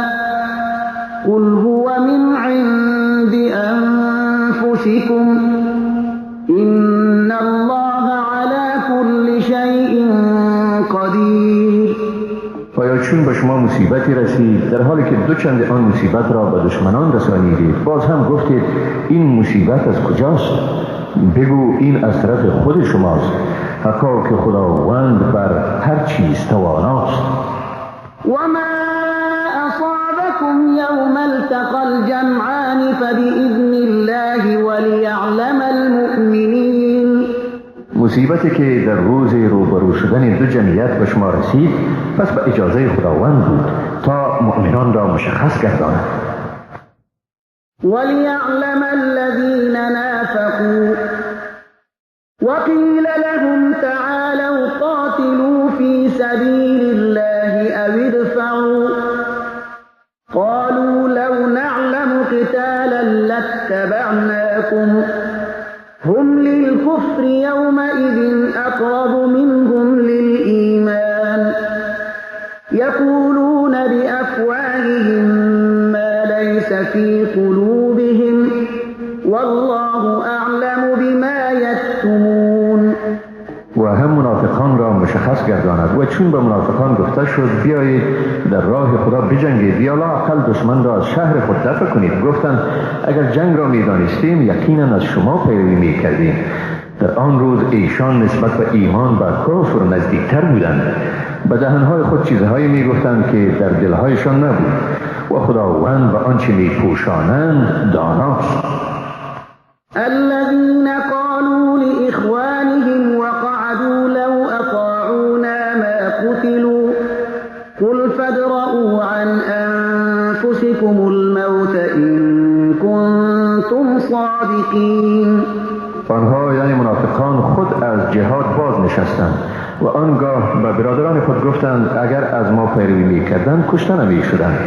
قل هو من عند أنفسكم إن الله على كل شيء قدير. آیا چون به شما مصیبتی رسید در حالی که دوچند آن مصیبت را به دشمنان رسانیدید باز هم گفتید این مصیبت از کجاست؟ بگو این از طرف خود شماست، حقا که خداوند بر هر چیز تواناست. وما أصابكم يوم التقى الجمعان فبإذن الله وليعلم المؤمنين. مصیبتی که در روز روبرو شدن دو جمعیت به شما رسید پس به اجازه خداوند بود تا مؤمنان را مشخص گرداند. وليعلم الذين نافقوا وقيل لهم تعالوا قاتلوا في سبيل الله أو ادفعوا قالوا لو نعلم قتالا لاتبعناكم هم للكفر يومئذ أقرب منهم للإيمان يقولون بأفواههم ما ليس في قلوبهم والله أعلم بما يكتمون. و هم منافقان را مشخص گرداند و چون به منافقان گفته شد بیایید در راه خدا بجنگید یا لااقل دشمن را از شهر خود دفع کنید، گفتند اگر جنگ را میدانستیم یقینا از شما پیروی میکردیم. در آن روز ایشان نسبت به ایمان بر کفر نزدیکتر بودند، به دهنهای خود چیزهایی میگفتند که در دلهایشان نبود و خداوند به آنچه میپوشانند داناست. الذين قالوا لإخوانهم وقعدوا لو أطاعونا ما قتلوا قل فادرءوا عن أنفسكم الموت إن كنتم صادقين. آنها یعنی منافقان خود از جهاد باز نشستند و آنگاه به برادران خود گفتند اگر از ما پیروی می‌کردند کشته نمی‌شدند.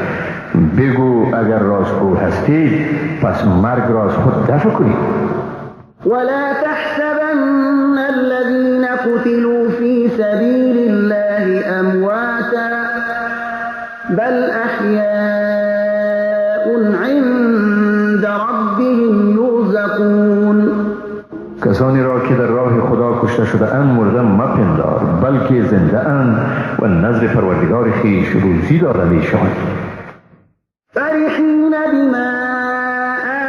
بگو اگر راستگو هستید پس مرگ را از خود دفع کنید. ولا تحسبن الذين قتلوا في سبيل الله أمواتا بل أحياء عند ربهم يرزقون. کسانی را که در راه خدا کشته شده اند مرده مپندار، بلکه زنده اند و نزد پروردگار خویش روزی داده میشوند. فرحين بما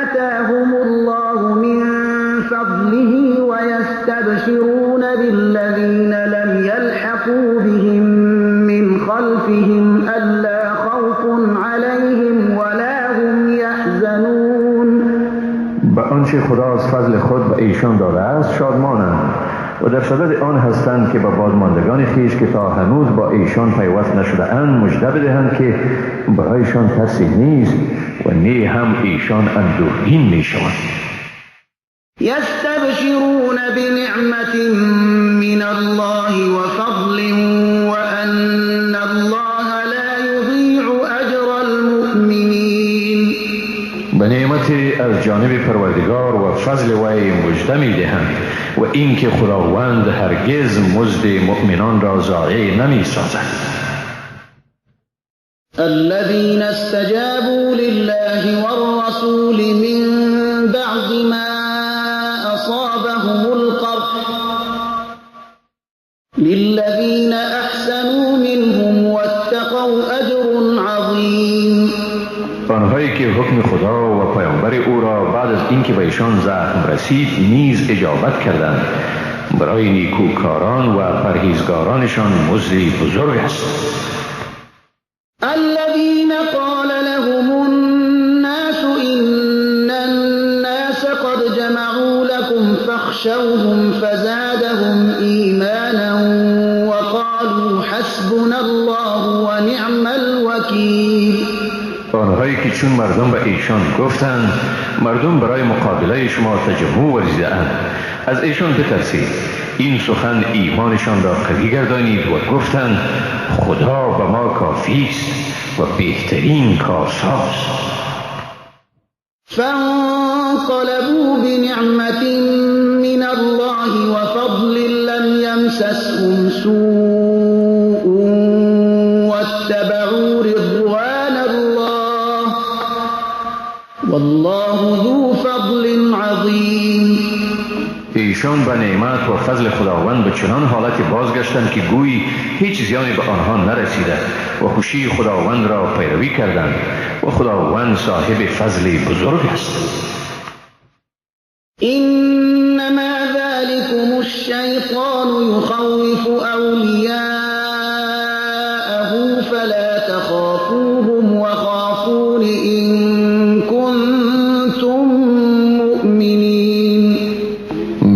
آتاهم الله من فضله ويستبشرون بالذين لم يلحقوا بهم من خلفهم ألا خوف عليهم ولا هم يحزنون. به آنچه خدا از فضل خود به ایشان داده است شادمانند و در صدد آن هستند که به بازماندگان خویش که تا هنوز با ایشان پیوست نشده اند مژده بدهند که برایشان ترسی نیست و نی هم ایشان اندوهگین می شوند. يستبشرون بنعمة من الله وفضل وأن الله لا يضيع أجر المؤمنين. به نعمتی از جانب پروردگار و فضل وی مژده می دهند و اینکه خداوند هرگز مزد مؤمنان را ضایع نمی سازد. الذين استجابوا لله والرسول من بعد ما أصابهم القرح للذين أحسنوا منهم واتقوا أجر عظيم. آنهایی که حکم خدا و پیامبر او را بعد از اینکه به ایشان زخم رسید نیز اجابت کردند، برای نیکوکاران و پرهیزگارانشان مزدی بزرگ است. الذين قال لهم الناس إن الناس قد جمعوا لكم فاخشوهم فزادهم إيمانا وقالوا حسبنا الله ونعم الوكيل. آنهایی که چون مردم به ایشان گفتند مردم برای مقابله شما تجمع ورزیده‌اند، از ایشان بترسید، این سخن ایمانشان را قوی گردانید و گفتند خدا به ما کافی است و بهترین کارساز. فانقلبوا بنعمة من الله وفضل لم يمسسهم سوء واتبعوا رضوان الله والله ذو فضل عظیم. ایشان به نعمت و فضل خداوند به چنان حالتی بازگشتند که گویی هیچ زیانی به آنها نرسیده و خوشی خداوند را پیروی کردند و خداوند صاحب فضل بزرگ است. انما ذلكم الشیطان یخوف اولیاءه فلا تخافوهم وخافون ان کنتم مؤمنین.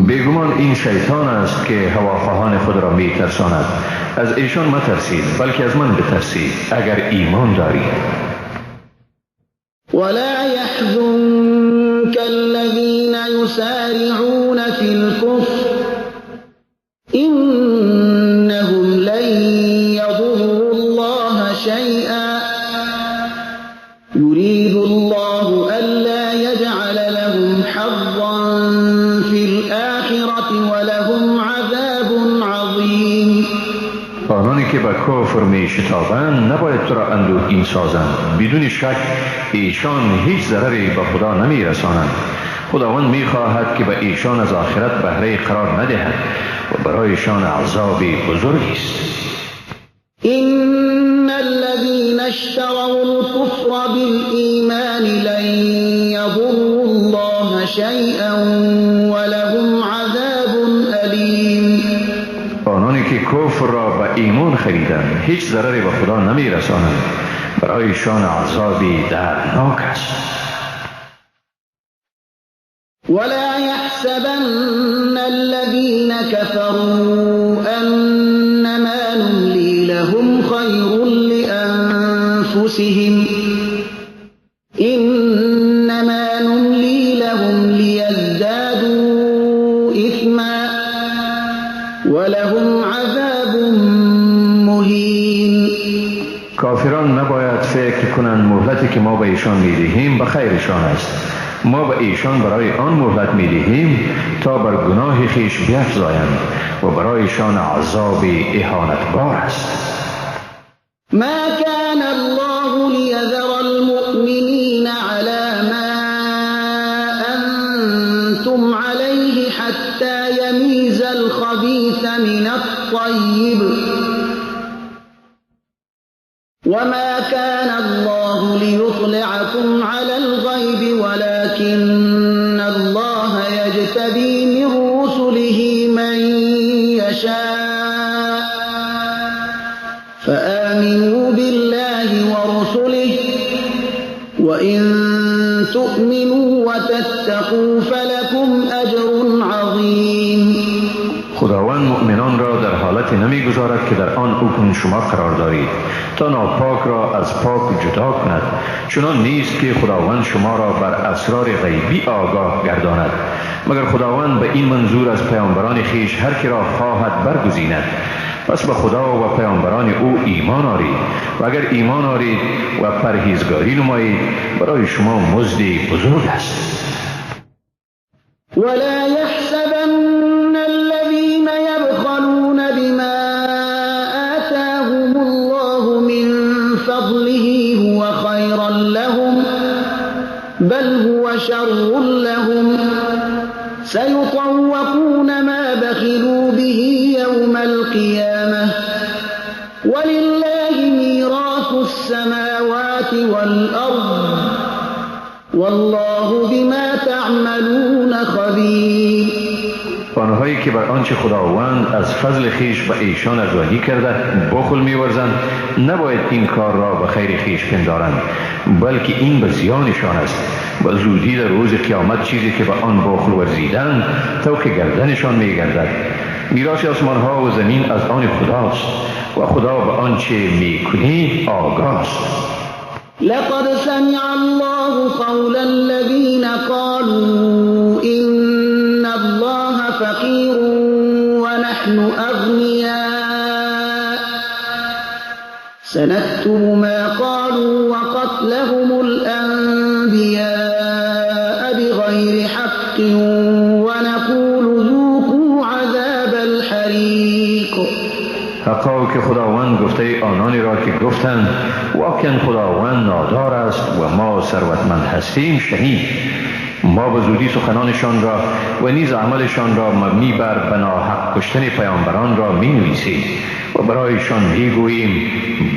بیگمان این شیطان است که هواخواهان خود را می ترساند. از ایشان مترسید بلکه از من بترسید اگر ایمان دارید. ولا يحزنك الذين يسارعون في الكفر إنهم لن يضروا الله شيئا يريد الله ألا يجعل لهم حظا في الآخرة ولهم عذاب عظيم. آنانی که به کفر می شتابند نباید تو را اندوهگین سازند. بدون شک ایشان هیچ ضرری به خدا نمی رسانند. خداوند می خواهد که به ایشان از آخرت بهره قرار ندهد و برایشان عذاب بزرگی است. إن الذين اشتروا الكفر بالإيمان لن يضروا الله شيئا ولهم عذاب أليم. آنانی که کفر را به ایمان خریدند هیچ ضرری به خدا نمی رسانند، برایشان عذابی دردناک است. ولا يحسبن الذين كفروا أنما نملي لهم خير لأنفسهم إنما نملي لهم ليزدادوا إثما ولهم عذاب مهین. کافران نباید فکر کنند مهلتی که ما به ایشان میدهیم به خیرشان است. ما به ایشان برای آن مهلت میدهیم تا بر گناه خیش بیفزایند و برایشان عذاب اهانتبار است. ما كان الله ليذر المؤمنين على ما أنتم عليه حتى يميز الخبيث من الطيب وما كان الله ليطلعكم على الغيب ولكن الله يجتبي من رسله من يشاء فآمنوا بالله ورسله وإن تؤمنوا وتتقوا فلكم أجر عظيم. خداوند مؤمنان را در حالتی نمیگذارد که در آن حکم شما قرار دارید تا ناپاک را از پاک جدا کند. چنان نیست که خداوند شما را بر اسرار غیبی آگاه گرداند، مگر خداوند به این منظور از پیامبران خیش هر کی را خواهد برگزیند. پس به خدا و پیامبران او ایمان آرید و اگر ایمان آرید و پرهیزگاری نمایید برای شما مزدی بزرگ است. ولا يحسبن الذين يبخلون بما آتاهم الله من فضله هو خيرا لهم بل هو شر لهم سيطوقون ما بخلوا به يوم القيامة ولله ميراث السماوات والأرض والله بما تعملون خبیر. آنهایی که بر آنچه خداوند از فضل خیش به ایشان ارزانی کرده بخل می‌ورزند نباید این کار را به خیر خیش پندارند، بلکه این به زیانشان است و زودی در روز قیامت چیزی که به آن بخل ورزیدند طوق گردنشان می‌گردد. میراث آسمان ها و زمین از آن خداست و خدا به آنچه می‌کنی آگاه است. لقد سمع الله قول الذين قالوا إن الله فقير ونحن أغنياء سنكتب ما قالوا وقتلهم الأنبياء بغير حق ونقول ذوقوا عذاب الحريق. حقا که خداوند گفته آنانی را که گفتند واقعا خداوند نادار است و ما ثروتمند هستیم شنید. ما به زودی سخنانشان را و نیز عملشان را مبنی بر بناحق کشتن پیامبران را می نویسیم و برایشان می گوییم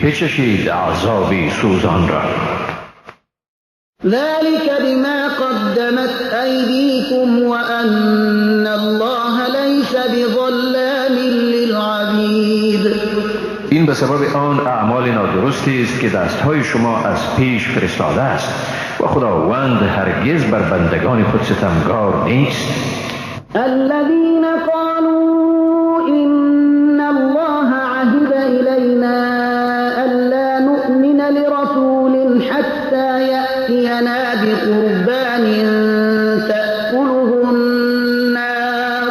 بچشید عذاب سوزان را. ذلك بما قدمت أيديكم وأن الله ليس بظلام للعبيد. این به سبب آن اعمال نادرستی است که دستهای شما از پیش فرستاده است و خداوند هرگز بر بندگان خود ستمگار نیست. الذين قالوا إن الله عهد إلينا ألا نؤمن لرسول حتى يأتينا بقربان تأكله النار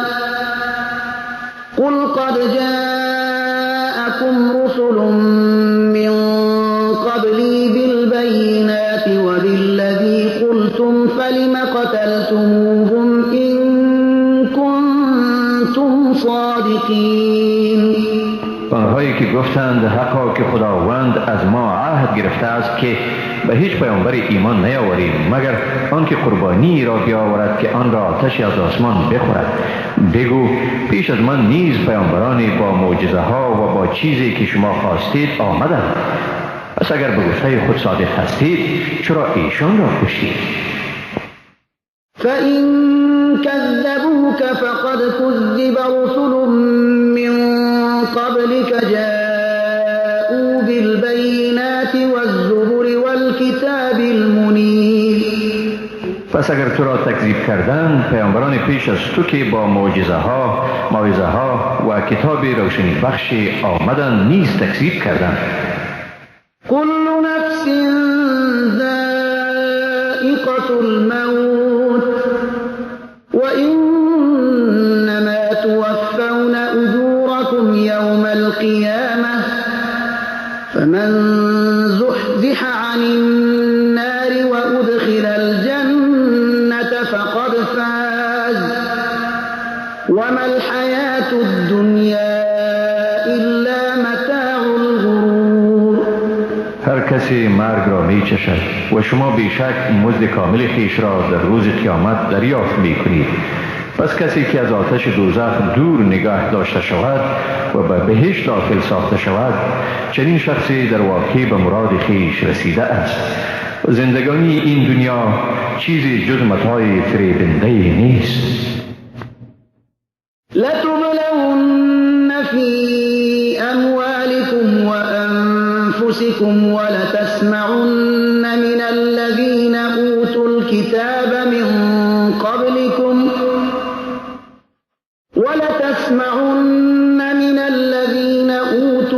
قل قد جاءكم رسل من قبلي بالبينات وبالذي قلتم فلم قتلتموهم إن كنتم صادقين. آنهایی که گفتند حقا که خداوند از ما عهد گرفته است که به هیچ پیامبری ایمان نیاوریم مگر آنکه قربانی را بیاورد که آن را آتشی از آسمان بخورد. بگو پیش از من نیز پیامبرانی با معجزه ها و با چیزی که شما خواستید آمدند. پس اگر به گفته خود صادق هستید چرا ایشان را کشتید؟ فإن كذبوك فقد كذب رسل من قبلك جاءوا بالبينات والزبر والكتاب المنير. پس اگر تو را تکذیب کردند پیامبران پیش از تو که با معجزه ها، موعظه ها و کتاب روشنی بخش آمدند نیز تکذیب کردند. كل نفس ذائقة الموت وإنما توفون أجوركم يوم القيامة فمن زحزح عن النار وأدخل الجنة فقد فاز وما الحياة الدنيا إلا متاع الغرور. هر کسی مرگ را می چشد و شما بیشک مزد کامل خیش را در روز قیامت دریافت می کنید. پس کسی که از آتش دوزخ دور نگاه داشته شود و به بهشت داخل ساخته شود چنین شخصی در واقع به مراد خیش رسیده است. زندگانی این دنیا چیزی جز متاع فریبنده نیست. لتبلون في أموالكم وأنفسكم ولتسمعن من الذين أوتوا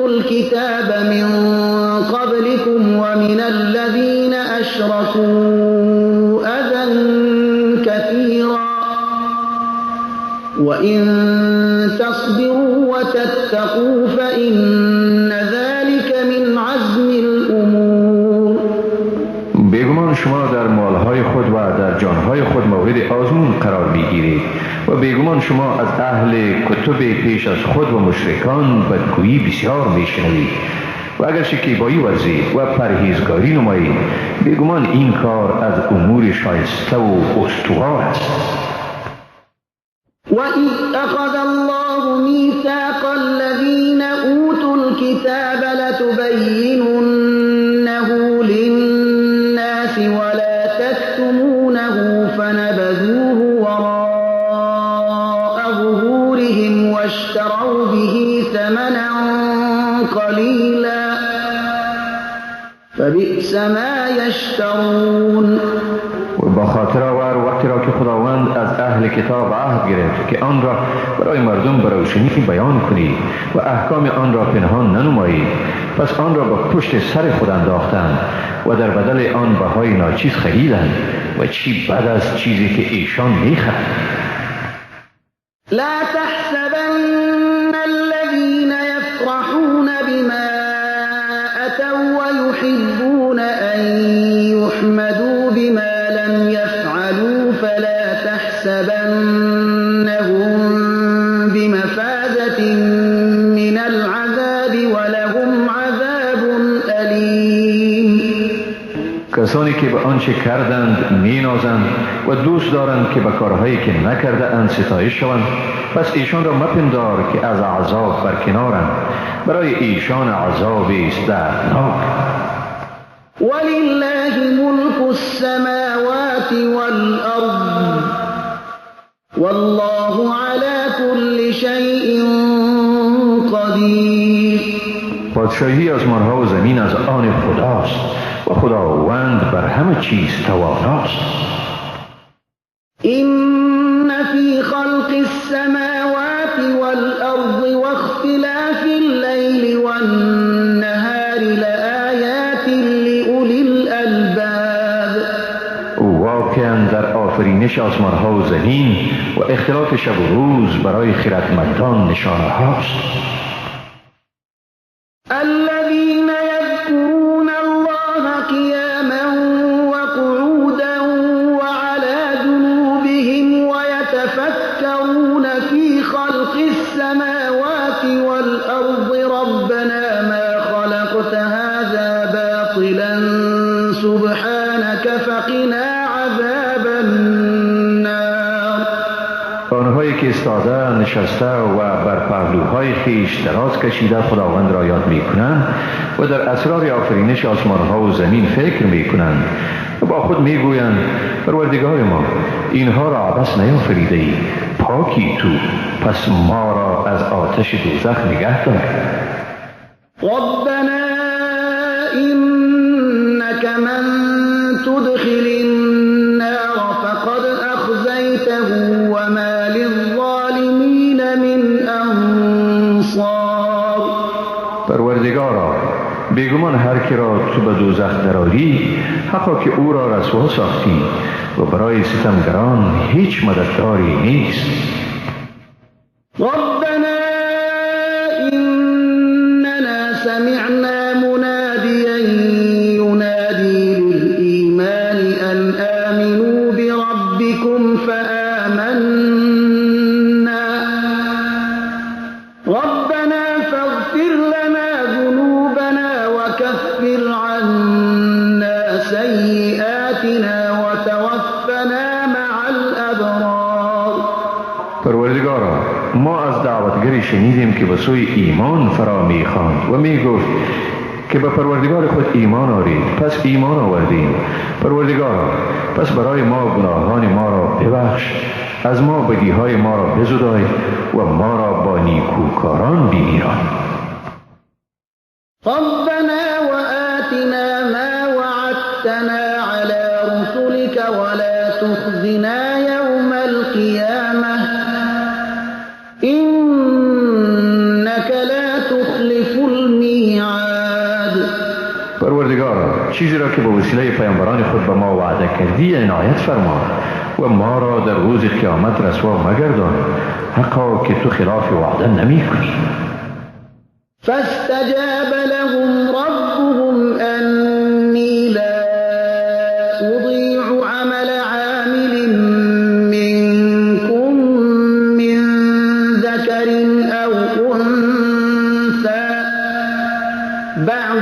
الكتاب من قبلكم ومن الذين أشركوا أذى كثيرا وإن تصبروا وتتقوا فإن ذلك من عزم الأمور. بیگمان شما در مالهای خود و در جانهای خود مورد آزمون قرار میگیرید و بیگمان شما از اهل کتب پیش از خود و مشرکان بدگویی بسیار میشنوید. و اگر شکیبایی ورزید و پرهیزگاری نمایید، بیگمان این کار از امور شایسته و استوار است. وَإِذْ أَخَذَ اللَّهُ مِيثَاقَ الَّذِينَ أُوتُوا الْكِتَابَ لَتُبَيِّنُنَّهُ لِلنَّاسِ وَلَا تَكْتُمُونَهُ فَنَبَذُوهُ وَرَاءَ ظُهُورِهِمْ وَاشْتَرَوْا بِهِ ثَمَنًا قَلِيلًا فَبِئْسَ مَا يَشْتَرُونَ. و با خاطر آور وقتی را که خداوند از اهل کتاب عهد گرفت که آن را برای مردم به روشنی بیان کنید و احکام آن را پنهان ننمایید، پس آن را به پشت سر خود انداختند و در بدل آن بهای ناچیز خریدند. و چی بد از چیزی که ایشان میخرند. لا تحسبن الذين يفرحون بما أتوا ويحبون أن يحمدوا بما لم يفعلوا فلا تحسبنهم بمفازة من العذاب ولهم عذاب أليم. کسانی که به آنچه کردند مینازند و دوست دارند که به کارهایی که نکرده اند ستایش شوند، پس ایشان را مپندار که از عذاب برکنارند، برای ایشان عذابی است دردناک. ولله ملك السماوات والأرض والله على كل شيء قدير. پادشاهی آسمان‌ها و زمین از آن خداست و خداوند بر همه چیز تواناست. إن في خلق السماوات والأرض واختلاف الليل والنهار لآيات لأولي الألباب. واقعاً در آفرینش آسمان‌ها و زمین و اختلاف شب و روز برای خردمندان نشانه هاست. الذين يذكرون الله قياما وقعودا وعلى جنوبهم ويتفكرون في خلق السماوات والأرض ربنا ما خلقت هذا باطلا سبحانك فقنا عذاب النار. آنهایی که ایستاده نشسته و بر پهلوهای خیش دراز کشیده خداوند را یاد می کنند و در اسرار آفرینش آسمانها و زمین فکر می کنند و با خود می گویند پروردگار ما، اینها را عبث نیافریده ای، پاکی تو، پس ما را از آتش دوزخ نگه دار. ربنا إنك من تدخل النار فقد أخزيته وما للظالمين من أنصار. پروردگارا، بیگمان هر کی را تو به دوزخ درآری، حقا که او را رسوا ساختی و برای ستمگران هیچ مددگاری نیست. ربنا إننا سمعنا مناديا ينادي للإيمان أن آمنوا بربكم فآمنا ربنا فاغفر لنا ذنوبنا وكفر عنا سيئاتنا وتوفنا مع الأبرار. پروردگارا، ما از دعوتگری شنیدیم که به سوی ایمان فرا می‌خواند و میگفت که به پروردگار خود ایمان آورید، پس ایمان آوردیم. پروردگارا، پس برای ما گناهان ما را ببخش، از ما بدیهای ما را بزدای و ما را با نیکوکاران بمیران. ربنا وآتنا ما وعدتنا على رسلك ولا تخزنا يوم القيامة إنك لا تخلف الميعاد. پروردگارا، چیزی را که به وسیله پیامبران خود به ما وعده کردی عنایت فرما و ما را در روز قیامت رسوا مگردان، حقا که تو خلاف وعده نمی کنی. فاستجاب لهم ربهم أني لا أضيع عمل عامل منكم من ذكر أو أنثى بعض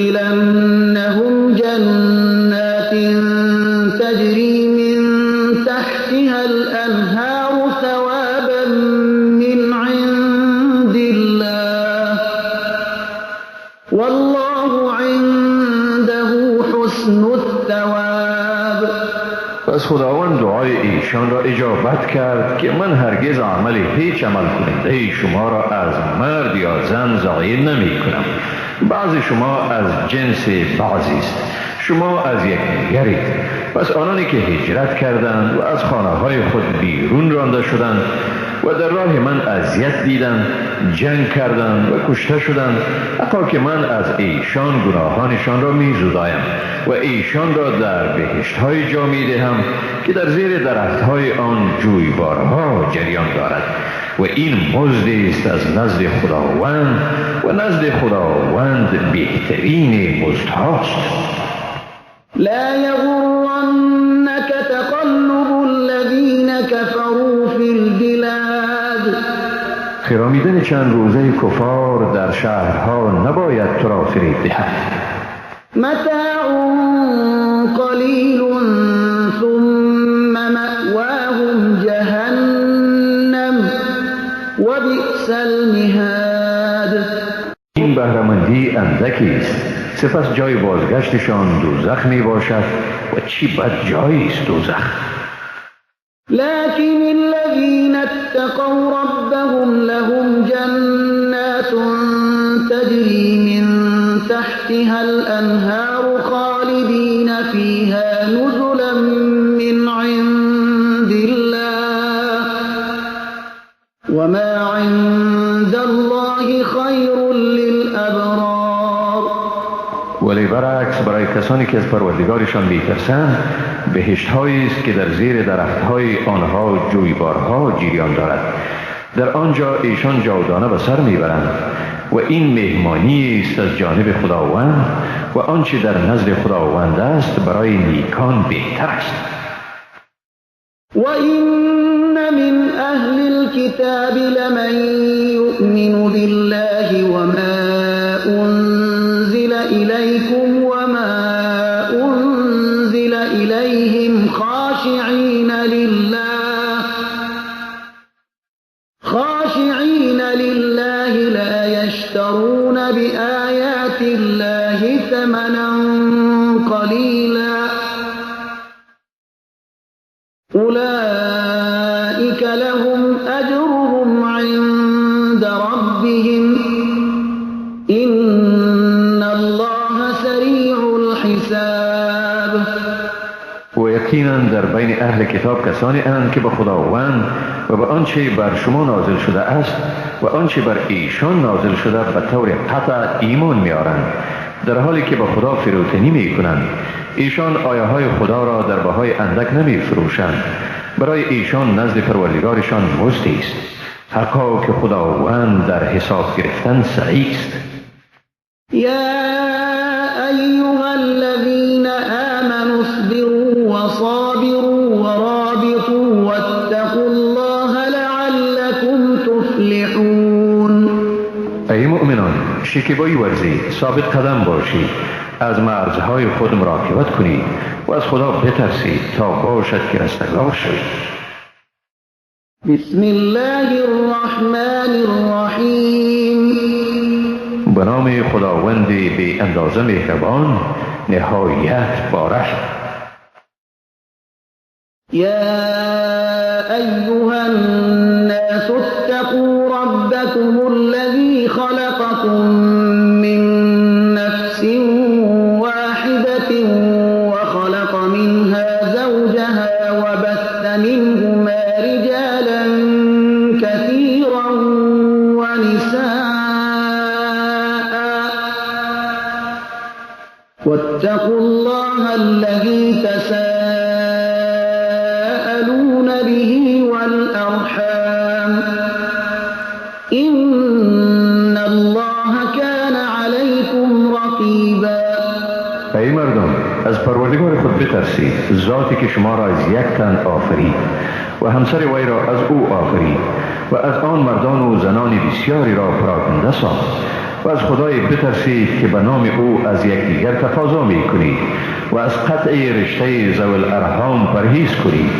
لندخلنهم جنات تجري من تحتها الأنهار ثوابا من عند الله والله عنده حسن الثواب. پس خداوند دعای ایشان را اجابت کرد که من هرگز عمل هیچ عمل کننده شما را از مرد یا زن ضایع نمی کنم. بعض شما از جنس بعضی است، شما از یکدیگرید. پس آنانی که هجرت کردند و از خانه های خود بیرون رانده شدند و در راه من اذیت دیدند، جنگ کردند و کشته شدند، حتی که من از ایشان گناهانشان را می زدایم و ایشان را در بهشت های جا می دهم که در زیر درخت های آن جویبارها جریان دارد و این مزدی است از نزد خداوند و نزد خداوند بهترین مزدهاست. لا يغرنك تقلب الذين كفروا في البلاد. خرامیدن چند روزه کفار در شهرها نباید تو را فریب دهد. متاع قلیل ثم مأواهم جهنم وبئس المهاد. این بهره‌مندی اندکی است، سپس جای بازگشتشان دوزخ می باشد و چی بد جایی است دوزخ. لكن الذين اتقوا ربهم لهم جنات تجري من تحتها الأنهار خالدين فيها نزلا من عند الله وما عند الله خير للأبرار. ولی برعکس برای کسانی که از پروردگارشان می‌ترسند بهشت‌هایی است که در زیر درخت‌های آنها جویبارها جریان دارد، در آنجا ایشان جاودانه به سر میبرند و این مهمانی است از جانب خداوند و آنچه در نزد خداوند است برای نیکان بهتر است. وَإِنَّ مِنْ أَهْلِ الْكِتَابِ لَمَنْ يُؤْمِنُ بِاللَّهِ وَمَا أُنْزِلَ إِلَيْكُمْ وَمَا أُنْزِلَ إِلَيْهِمْ خَاشِعِينَ لِلَّهِ لَا يَشْتَرُونَ بِآيَاتِ اللَّهِ ثَمَنًا قَلِيلًا أولئك لهم أجرهم عند ربهم إن الله سریع الحساب. و یقینا در بین اهل کتاب کسانی اند که به خداوند و به آنچه بر شما نازل شده است و آنچه بر ایشان نازل شده به طور قطع ایمان می‌آورند، در حالی که به خدا فروتنی می‌کنند. ایشان آیه های خدا را در بهای اندک نمی فروشند، برای ایشان نزد پروردگارشان مزدی است. حقا که خداوند در حساب گرفتن سریع است. یا ایها الذین آمنوا اصبروا وصابروا ورابطوا واتقوا الله لعلكم تفلحون. ای مؤمنان، شکیبایی ورزید، ثابت قدم باشید، از مرزهای خود مراقبت کنید و از خدا بترسید تا باشد که رستگار شوید. بسم الله الرحمن الرحیم. به نام خداوند بی اندازه مهربان، نهایت بارش. یا ایها الناس اتقوا ربکم الذی خلقکم من نفس واحدة وخلق منها زوجها وبث منهما رجالا كثيرا ونساء واتقوا الله الذي تساءلون به والأرحام إن الله كان عليكم رقيبا. ای مردم، از پروردگار خود بترسید، ذاتی که شما را از یک تن آفرید و همسر وی را از او آفرید و از آن مردان و زنان بسیاری را پراکنده ساخت و از خدای بترسید که به نام او از یکدیگر تقاضا می کنید و از قطع رشته ذوی الارحام پرهیز کنید،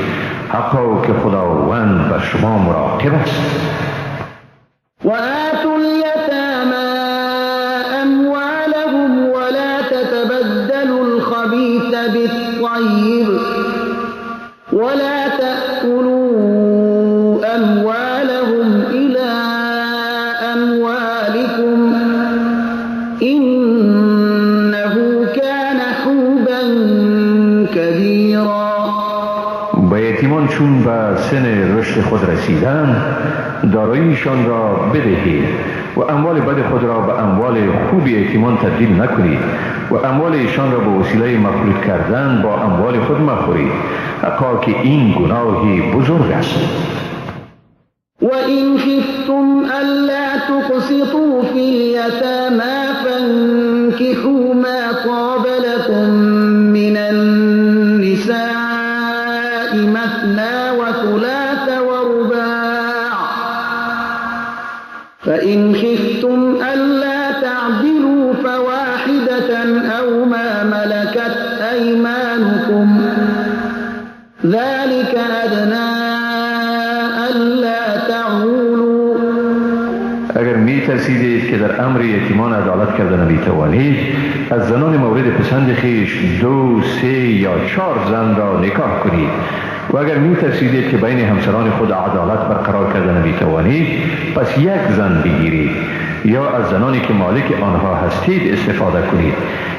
حقا که خداوند بر شما مراقب است. وآتوا اليتامى أموالهم ولا تتبدلوا الخبيث بالطيب ولا تأكلوا أموالهم إلى أموالكم إنه كان حوبا كبيرا. به یتیمان چون به سن رشد خود رسیدند داراییشان را بدهید و اموال بد خود را به اموال خوب یتیمان تبدیل نکنید و اموال ایشان را به وسیله مفلوت کردن با اموال خود مخورید، حقا که این گناهی بزرگ است. وإن خفتم ألا تقسطوا في اليتامى فانكحوا ما طاب لكم من النساء مثنى وثلاث ورباع فإن خفتم ألا تعدلوا فواحدة أو ما ملكت أيمانكم ذلك أدنى ألا تعولوا. اگر می ترسیدید که در امر یتیمان عدالت کردن نمی توانید، از زنان مورد پسند خیش 2، 3 یا 4 زن را نکاح کنید و اگر می ترسیدید که بین همسران خود عدالت برقرار کردن نمی توانید، پس یک زن بگیرید یا از زنانی که مالک آنها هستید استفاده کنید.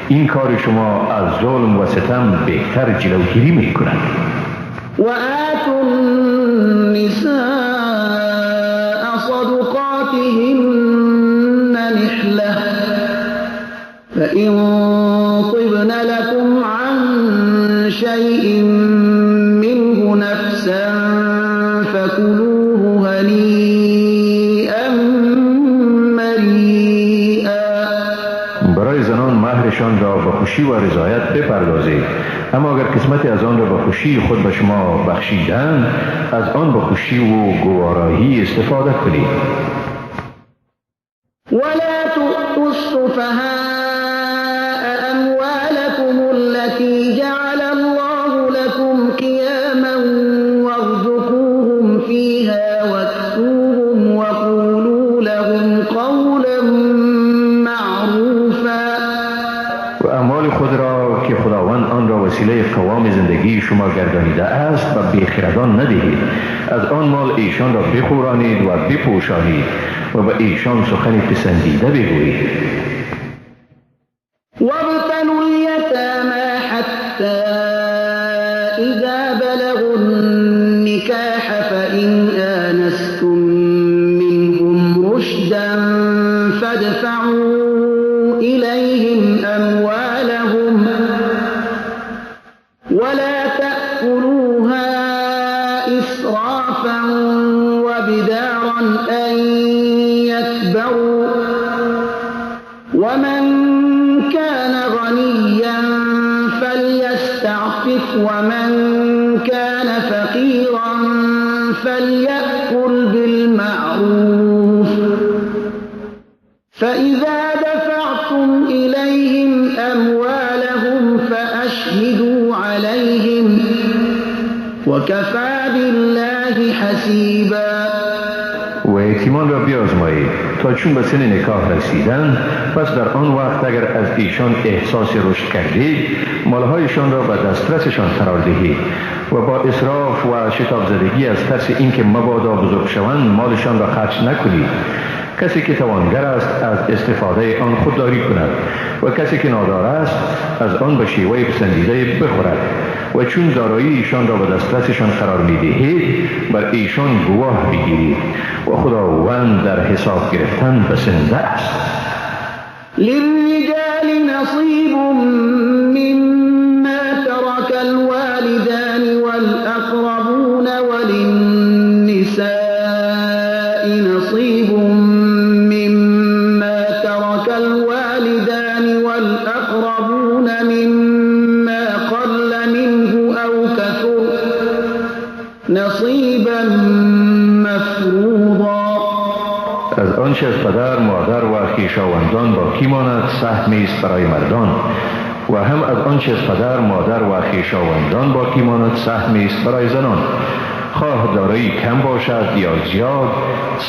این کار شما از ظلم و ستم بهتر جلوگیری می کند. وآتوا النساء صدقاتهن نحلة فإن طبن لكم عن شيء منه نفسا فكلوه هنيئا مريئا. برای زنان مهرشان را به خوشی و رضایت بپردازید، اما اگر قسمتی از آن را به خوشی خود به شما بخشیدند، از آن به خوشی و گوارایی استفاده کنید. ولا تؤتوا السفهاء أموالكم التي جعل الله لكم قياما وارزقوهم فيها واكسوهم وقولوا لهم قولا معروفا. و اموال خود را که خداوند آن را وسیله قوام زندگی شما گردانیده است و بیخردان ندهید. از آن مال ایشان را بخورانید و بپوشانید و به ایشان سخن پسندیده بگویید. وابتلوا اليتامى حتى إذا بلغوا النكاح فإن آنستم منهم رشدا فادفعوا إليهم أموالهم ولا تأكلوها إسرافا وبدارا أن يكبروا ومن كان غنيا فليستعفف ومن كان فقيرا فليأكل بالمعروف فإذا دفعتم إليهم أموالهم فأشهدوا عليهم وكفى بالله حسيبا. و یتیمان را بیازمایید تا چون به سن نکاح رسیدند، پس در آن وقت اگر از ایشان احساس رشد کردید، مالهایشان را به دسترسشان قرار دهید و با اسراف و شتاب زدگی از ترس اینکه مبادا بزرگ شوند مالشان را خرج نکنید. کسی که توانگر است از استفاده آن خودداری کند و کسی که نادار است از آن به شیوه پسندیده بخورد و چون دارایی ایشان را به دسترسشان قرار می‌دهید بر ایشان گواه بگیرید و خداوند در حساب گرفتن بسنده است. للرجال نصیب مما ترك الوالدان والأقربون وللنساء نصيب مما ترك الوالدان والأقربون مما قل منه أو كثر نصيبا مفروضا. از آنچه از پدر، مادر و خویشاوندان باقی ماند سهمی است برای مردان و هم از آنچه از پدر مادر و خویشاوندان باقی ماند سهمی است برای زنان، خواه دارایی کم باشد یا زیاد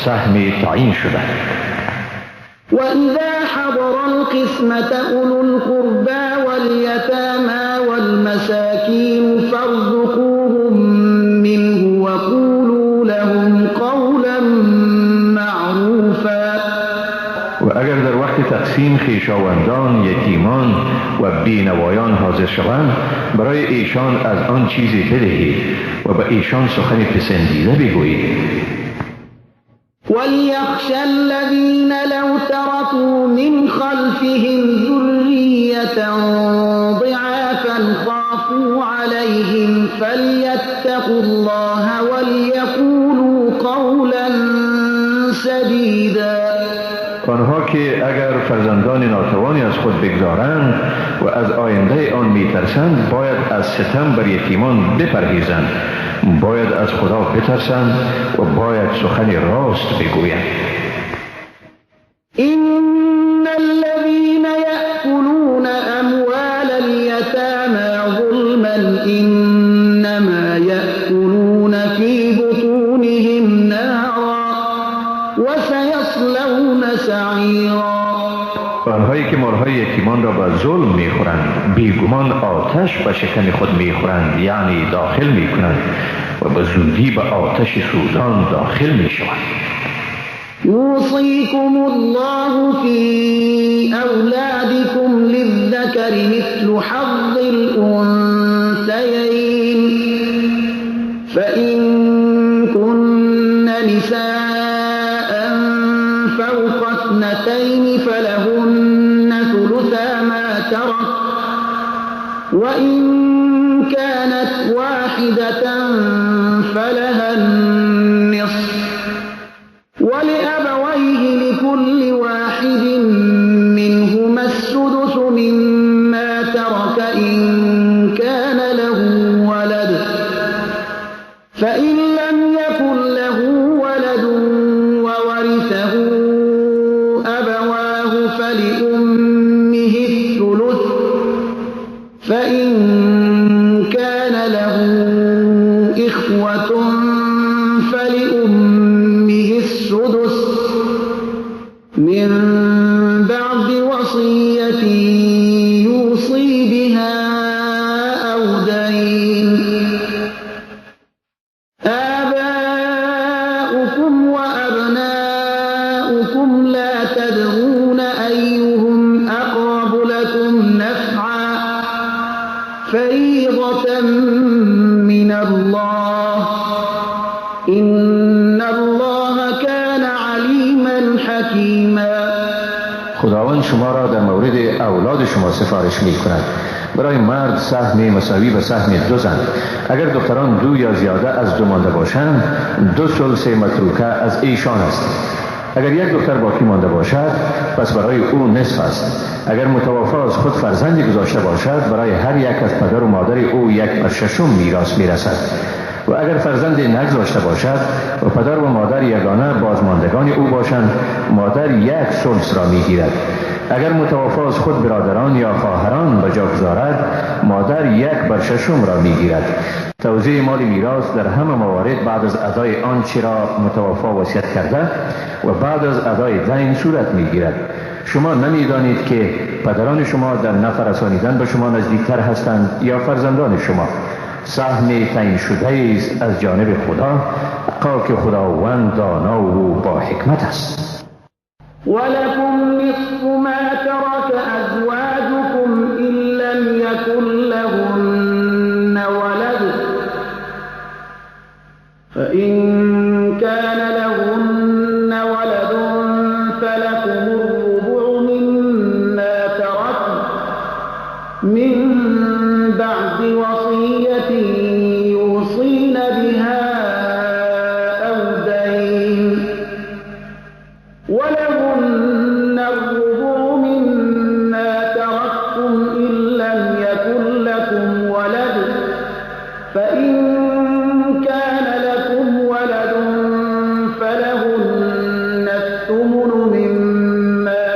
سهمی تعیین شده. وإذا حضر القسمة أولو القربى واليتامى والمساكين فارزقوهم منه وقولوا لهم قولا معروفا. و اگر در وقت تقسیم خویشاوندان، یتیمان و بینوایان حاضر شوند، برای ایشان از آن چیزی بدهید و به ایشان سخن پسندیده بگویید. وليخشى الذين لو تركوا من خلفهم ذرية ضعافا خافوا عليهم فليتقوا الله وليقولوا قولا سديدا. آنها که اگر فرزندان ناتوانی از خود بگذارند و از آینده آن میترسند باید از ستم بر یتیمان بپرهیزند، باید از خدا بترسند و باید سخن راست بگویند. إن الذين يأكلون أموال اليتامى ظلما إنما يأكلون في بطونهم نارا وسيصلون سعيرا. آنهایی که مالهای یتیمان را به ظلم میخورند بیگمان آتش به شکم خود میخورند، یعنی داخل میکنند و به زودی به آتش سوزان داخل میشوند. يوصيكم الله في أولادكم للذكر مثل حظ الأنثيين فإن كن نساء فوق اثنتين فلهن ثلثا ما ترك وإن كانت واحدة فلها النصف ولأبويه لكل واحد منهما السدس مما ترك إن كان له ولد فإن لم يكن له ولد وورثه أبواه فلأمه الثلث فإن كان له إخوة فلأمه السدس من بعد وصية يوصي بها أو دين. آباؤكم وأبناؤكم لا تدرون أيهم أقرب لكم نفعا فريضة من الله إن الله كان عليما حكيما. خداوند شما را در مورد اولاد شما سفارش می کند. برای مرد سهم مساوی به سهم دو زن. اگر دختران دو یا زیاده از دو مانده باشند 2 ثلث متروکه از ایشان است. اگر یک دختر باقی مانده باشد پس برای او نصف است. اگر متوفی از خود فرزندی گذاشته باشد برای هر یک از پدر و مادر او 1/6 میراث میرسد. و اگر فرزندی نگذاشته باشد و پدر و مادر یگانه بازماندگان او باشند مادر 1 ثلث را میگیرد. اگر متوفی از خود برادران یا خواهران به جا گذارد مادر 1/6 را میگیرد. توزیع مال میراث در همه موارد بعد از ادای آنچه را متوفی وصیت کرده و بعد از ادای دین صورت میگیرد. شما نمیدانید که پدران شما در نفع رسانیدن به شما نزدیکتر هستند یا فرزندان شما. سهم تعیین شده است از جانب خدا، که خداوند دانا و با حکمت است. ولكم نصف ما ترك أزواجكم إن لم يكن لهن ولد فإن كان لهن ولد فلكم الربع مما تركن من بعد وصية يوصين بها أو دين ولهن الربع مما تركتم إن لم يكن لكم ولد فإن كان لكم ولد فلهن الثمن مما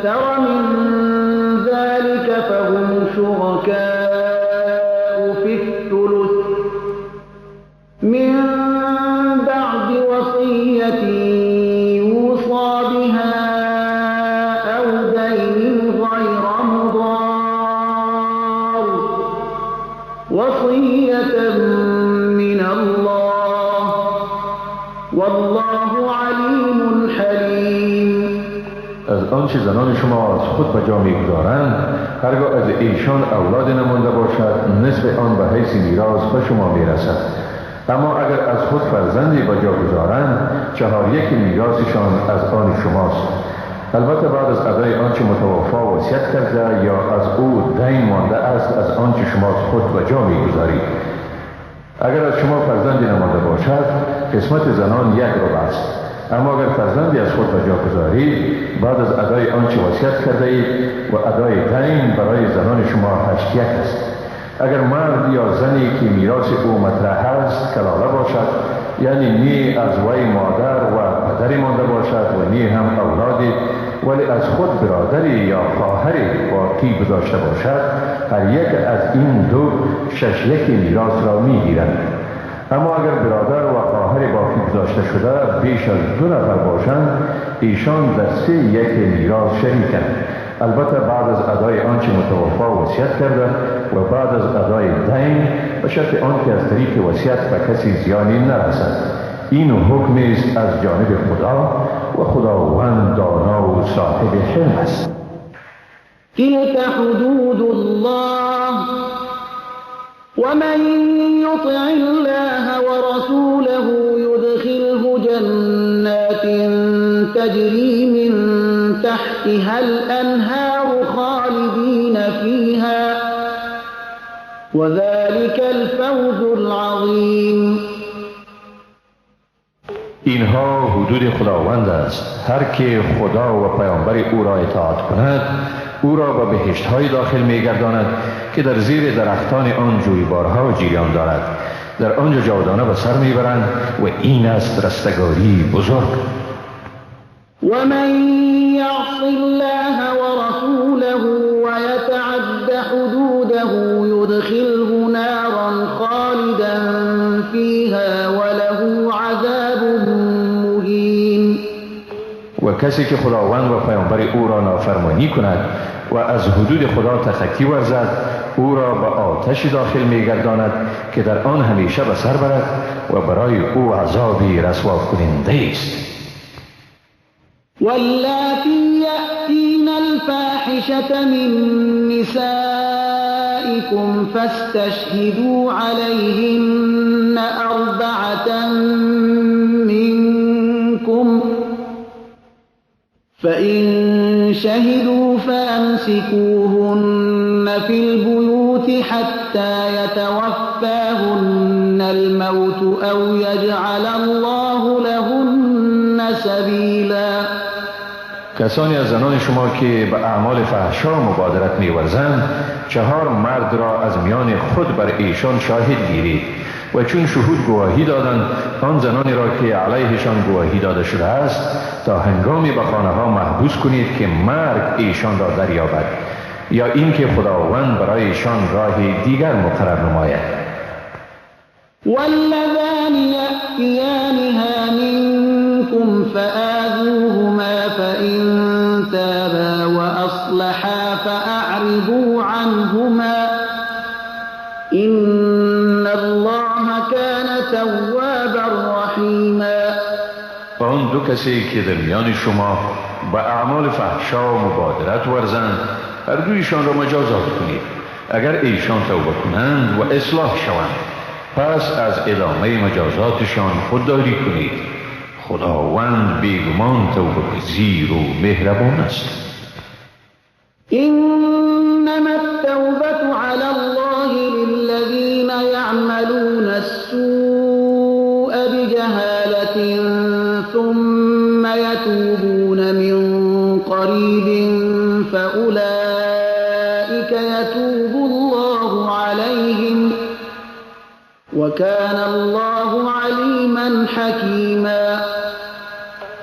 أكثر من ذلك فهم شركاء في الثلث من بعد وصية يوصى بها أو دين غير مضار وصية من الله والله عليم حليم. از آنچه زنان شما از خود به جا می‌گذارند هرگاه از ایشان اولاد نمانده باشد نصف آن به حیث میراث به شما میرسد. اما اگر از خود فرزندی به جا گذارند 4/1 میراثشان از آن شماست. البته بعد از ادای آنچه متوفا وصیت کرده یا از او دین مانده است از آنچه شما خود به جا می‌گذارید. اگر از شما فرزندی نمانده باشد قسمت زنان 1 ربع است. اما اگر فرزندی از خود به جا گذارید بعد از ادای آنچه وصیت کرده اید و ادای دین برای زنان شما 8/1 است. اگر مرد یا زنی که میراث او مطرح است کلاله باشد، یعنی نی از وی مادر و پدری مانده باشد و نی هم اولادی، ولی از خود برادری یا خواهری باقی گذاشته باشد، هر یک از این دو 6/1 میراث را میگیرند. اما اگر برادر و خواهر باقی گذاشته شده بیش از 2 نفر باشند ایشان در 3/1 میراث شریکند، البته بعد از ادای آنچه متوفا وصیت کرده و بعد از ادای دین به شرط آنکه از طریق وصیت به کسی زیانی نرسد. این حکم است از جانب خدا و خداوند دانا و صاحب حلم است. تلك حدود الله ومن يطع الله ورسوله يدخله جنات تجري من تحتها الأنهار خالدين فيها وذلك الفوز العظيم. اینها حدود خداوند است. هر که خدا و پیامبر او را اطاعت کند او را به بهشت‌های داخل می‌گرداند که در زیر درختان آن جویبارها جریان دارد. در آنجا جاودانه به سر میبرند و این است رستگاری بزرگ. ومن يعص الله ورسوله ويتعد حدوده يدخله نارا خالدا فيها وله عذاب مهين. و کسی که خداوند و پیامبر او را نافرمانی کند و از حدود خدا تخطی ورزد او را به آتش داخل می‌گرداند که در آن همیشه به سر برد و برای او عذابی رسوا کننده است. واللاتي يأتين الفاحشة من نسائكم فاستشهدوا عليهن 4 منكم فإن شهدوا فأمسكوهن في البيوت حتى يتوفاهن الموت أو يجعل الله لهن سبيلا. کسانی از زنان شما که به اعمال فحشا مبادرت می‌ورزند 4 مرد را از میان خود بر ایشان شاهد گیرید و چون شهود گواهی دادند آن زنانی را که علیهشان گواهی داده شده است تا هنگامی به خانه ها محبوس کنید که مرگ ایشان را دریابد یا اینکه خداوند برای ایشان راهی دیگر مقرر نماید. واللذان يأتيانها منكم فآذوهما فإن تابا وأصلحا فأعرضوا عنهما إن الله كان توابا رحيما. آن 2 کسی که در میان شما به اعمال فحشا مبادرت ورزند هر دویشان را مجازات کنید. اگر ایشان توبه کنند و اصلاح شوند پس از ادامه مجازاتشان خودداری کنید. خداوند بیگمان توبه پذیر و مهربان است. إنما التوبة على الله للذين يعملون السوء بجهالة ثم يتوبون من قريب فأولئك يتوب الله عليهم وكان الله عليما حكيما.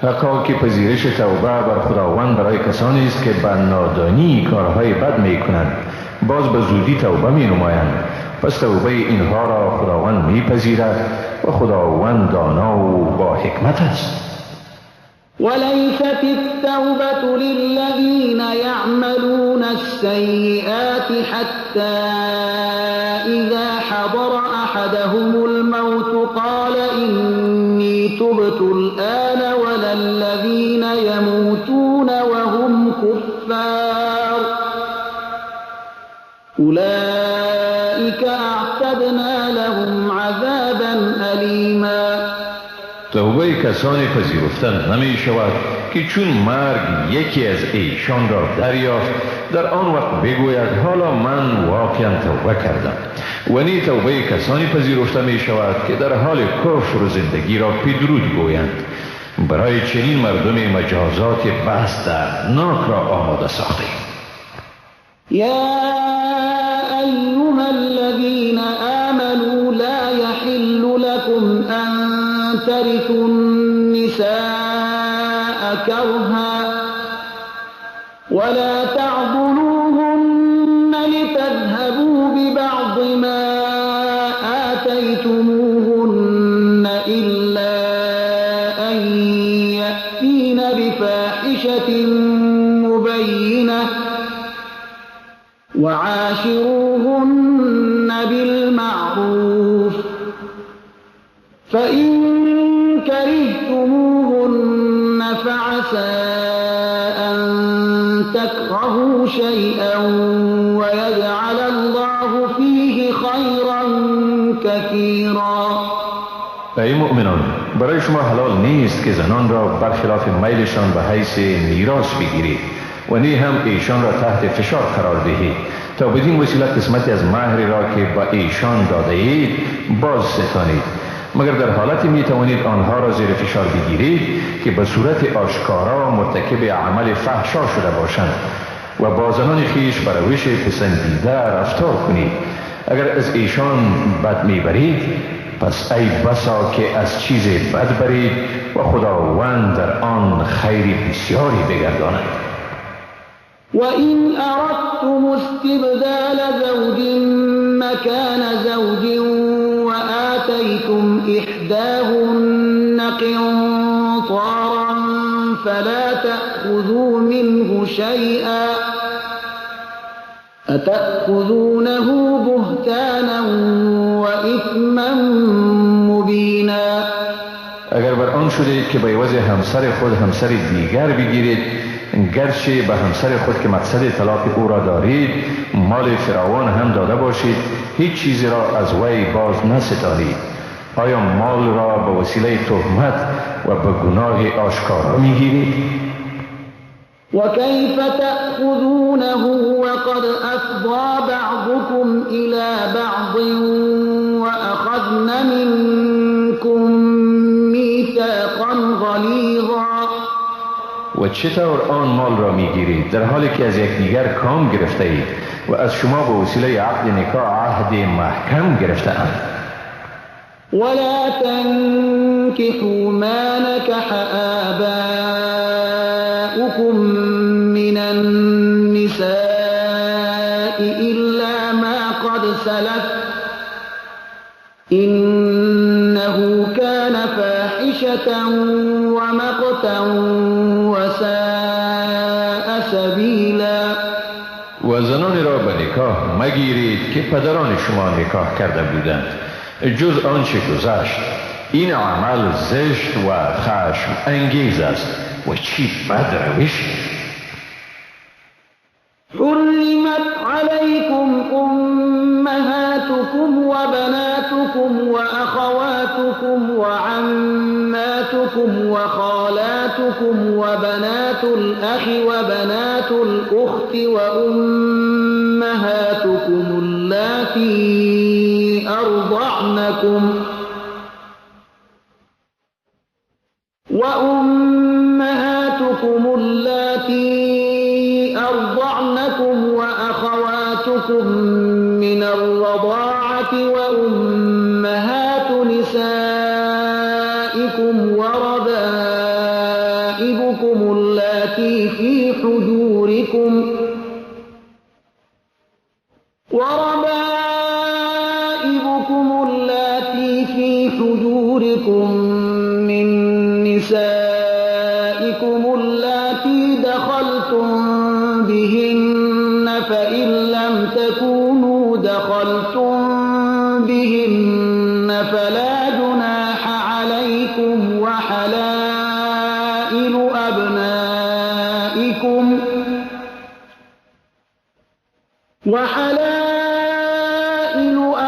حقا که پذیرش توبه بر خداوند برای کسانی است که به نادانی کارهای بد می کنند باز به زودی توبه می نمایند. پس توبه اینها را خداوند می پذیرد و خداوند دانا و با حکمت است. وليست التوبة للذين يعملون السيئات حتى إذا حضر أحدهم الموت قال إني تبت الآن ولا الذين يموتون وهم كفار أولئك أعتدنا لهم عذابا أليما. توبه کسانی پذیرفتن نمی شود که چون مرگ یکی از ایشان را دریافت در آن وقت بگوید حالا من واقعا توبه کردم. و نی توبه کسانی پذیرفته می شود که در حال کفر و زندگی را پیدرود گویند. برای چنین مردم مجازات بس دردناک را آماده ساخته. یا ایها الذین آمنوا لا يحل لكم ان ترثوا النساء كرها ولا تعضلوهن لتذهبوا ببعض ما آتيتموهن إلا أن يأتين بفاحشة مبينة وعاشروهن بالمعروف فإن كرهتموهن فعسى أن تكرهوا شيئا ويجعل الله فيه خيرا كثيرا. ای مؤمنان، برای شما حلال نیست که زنان را برخلاف میلشان به حیث میراث بگیرید و نی هم ایشان را تحت فشار قرار دهید تا بدین وسیله قسمتی از مهر را که به ایشان داده اید باز ستانید، مگر در حالتی می توانید آنها را زیر فشار بگیرید که به صورت آشکارا مرتکب عمل فحشا شده باشند و با زنان خیش بر روش پسندیده رفتار کنید. اگر از ایشان بد می برید پس ای بسا که از چیز بد برید و خداوند در آن خیر بسیاری بگرداند. وَإِنْ أَرَدْتُمُ اسْتِبْدَالَ زَوْجٍ مَكَانَ زَوْجٍ وَآتَيْتُمْ إِحْدَاهُنَّ قِنطَارًا فَلَا تَأْخُذُوا مِنْهُ شَيْئًا أَتَأْخُذُونَهُ بُهْتَانًا وَإِثْمًا مُبِينًا. اگر بر آن شده که به عوض همسر خود همسر دیگر بگیرید، گرچه به همسر خود که مقصد طلاق او را دارید مال فراوان هم داده باشید، هیچ چیزی را از وی باز نستانید. آیا مال را به وسیله تهمت و به گناه آشکارا میگیرید؟ وكيف تأخذونه وقد أفضى بعضكم إلى بعض وأخذن منكم ميثاقا غليظا. و چطور آن مال را میگیرید در حالی که از یکدیگر کام گرفته اید و از شما به وسیله عقد نکاح عهد محکم گرفته اند؟ ولا تنكحوا ما نكح آباؤكم من النساء إلا ما قد سلف إنه كان فاحشة ومقتا وساء سبيلا. و زنان را به نکاح مگیرید که پدران شما نکاح کرده بودند جز آنچه گذشت. این عمل زشت و خشم انگیز است و چی بد روش. حرمت عليكم أمهاتكم وبناتكم وأخواتكم وعماتكم وخالاتكم وبنات الأخ وبنات الأخت وأمهاتكم اللاتي أرضعنكم وأخواتكم من الرضاعة وأمهات نسائكم وربائبكم صدوركم وربائبكم اللاتي في حجوركم من نسائكم اللاتي دخلتم بهن فإن لم تكونوا دخلتم بهن فلا جناح عليكم وحلائل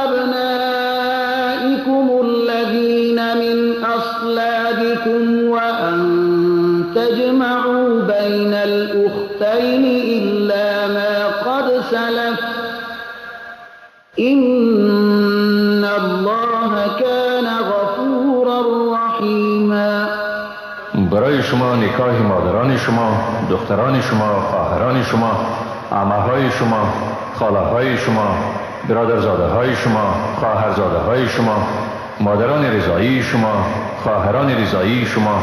أبنائكم الذين من أصلابكم وأن تجمعوا بين الأختين إلا ما قد سلف إن الله كان غفورا رحيما. برای شما نکاح مادران شما، دختران شما، خواهران شما، عمه‌های شما، خاله‌های شما، برادرزاده‌های شما، خواهرزاده‌های شما، مادران رضایی شما، خواهران رضایی شما،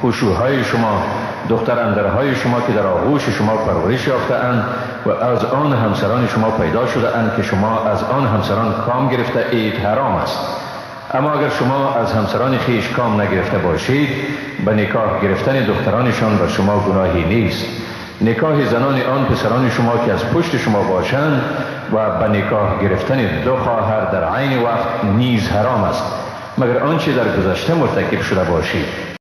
خشوهای شما، دختر اندرهای شما که در آغوش شما پرورش یافته‌اند و از آن همسران شما پیدا شده‌اند که شما از آن همسران کام گرفته اید حرام است. اما اگر شما از همسران خویش کام نگرفته باشید، به نکاح گرفتن دخترانشان بر شما گناهی نیست. نکاح زنان آن پسران شما که از پشت شما باشند و به نکاح گرفتن دو خواهر در عین وقت نیز حرام است، مگر آنچه در گذشته مرتکب شده باشید.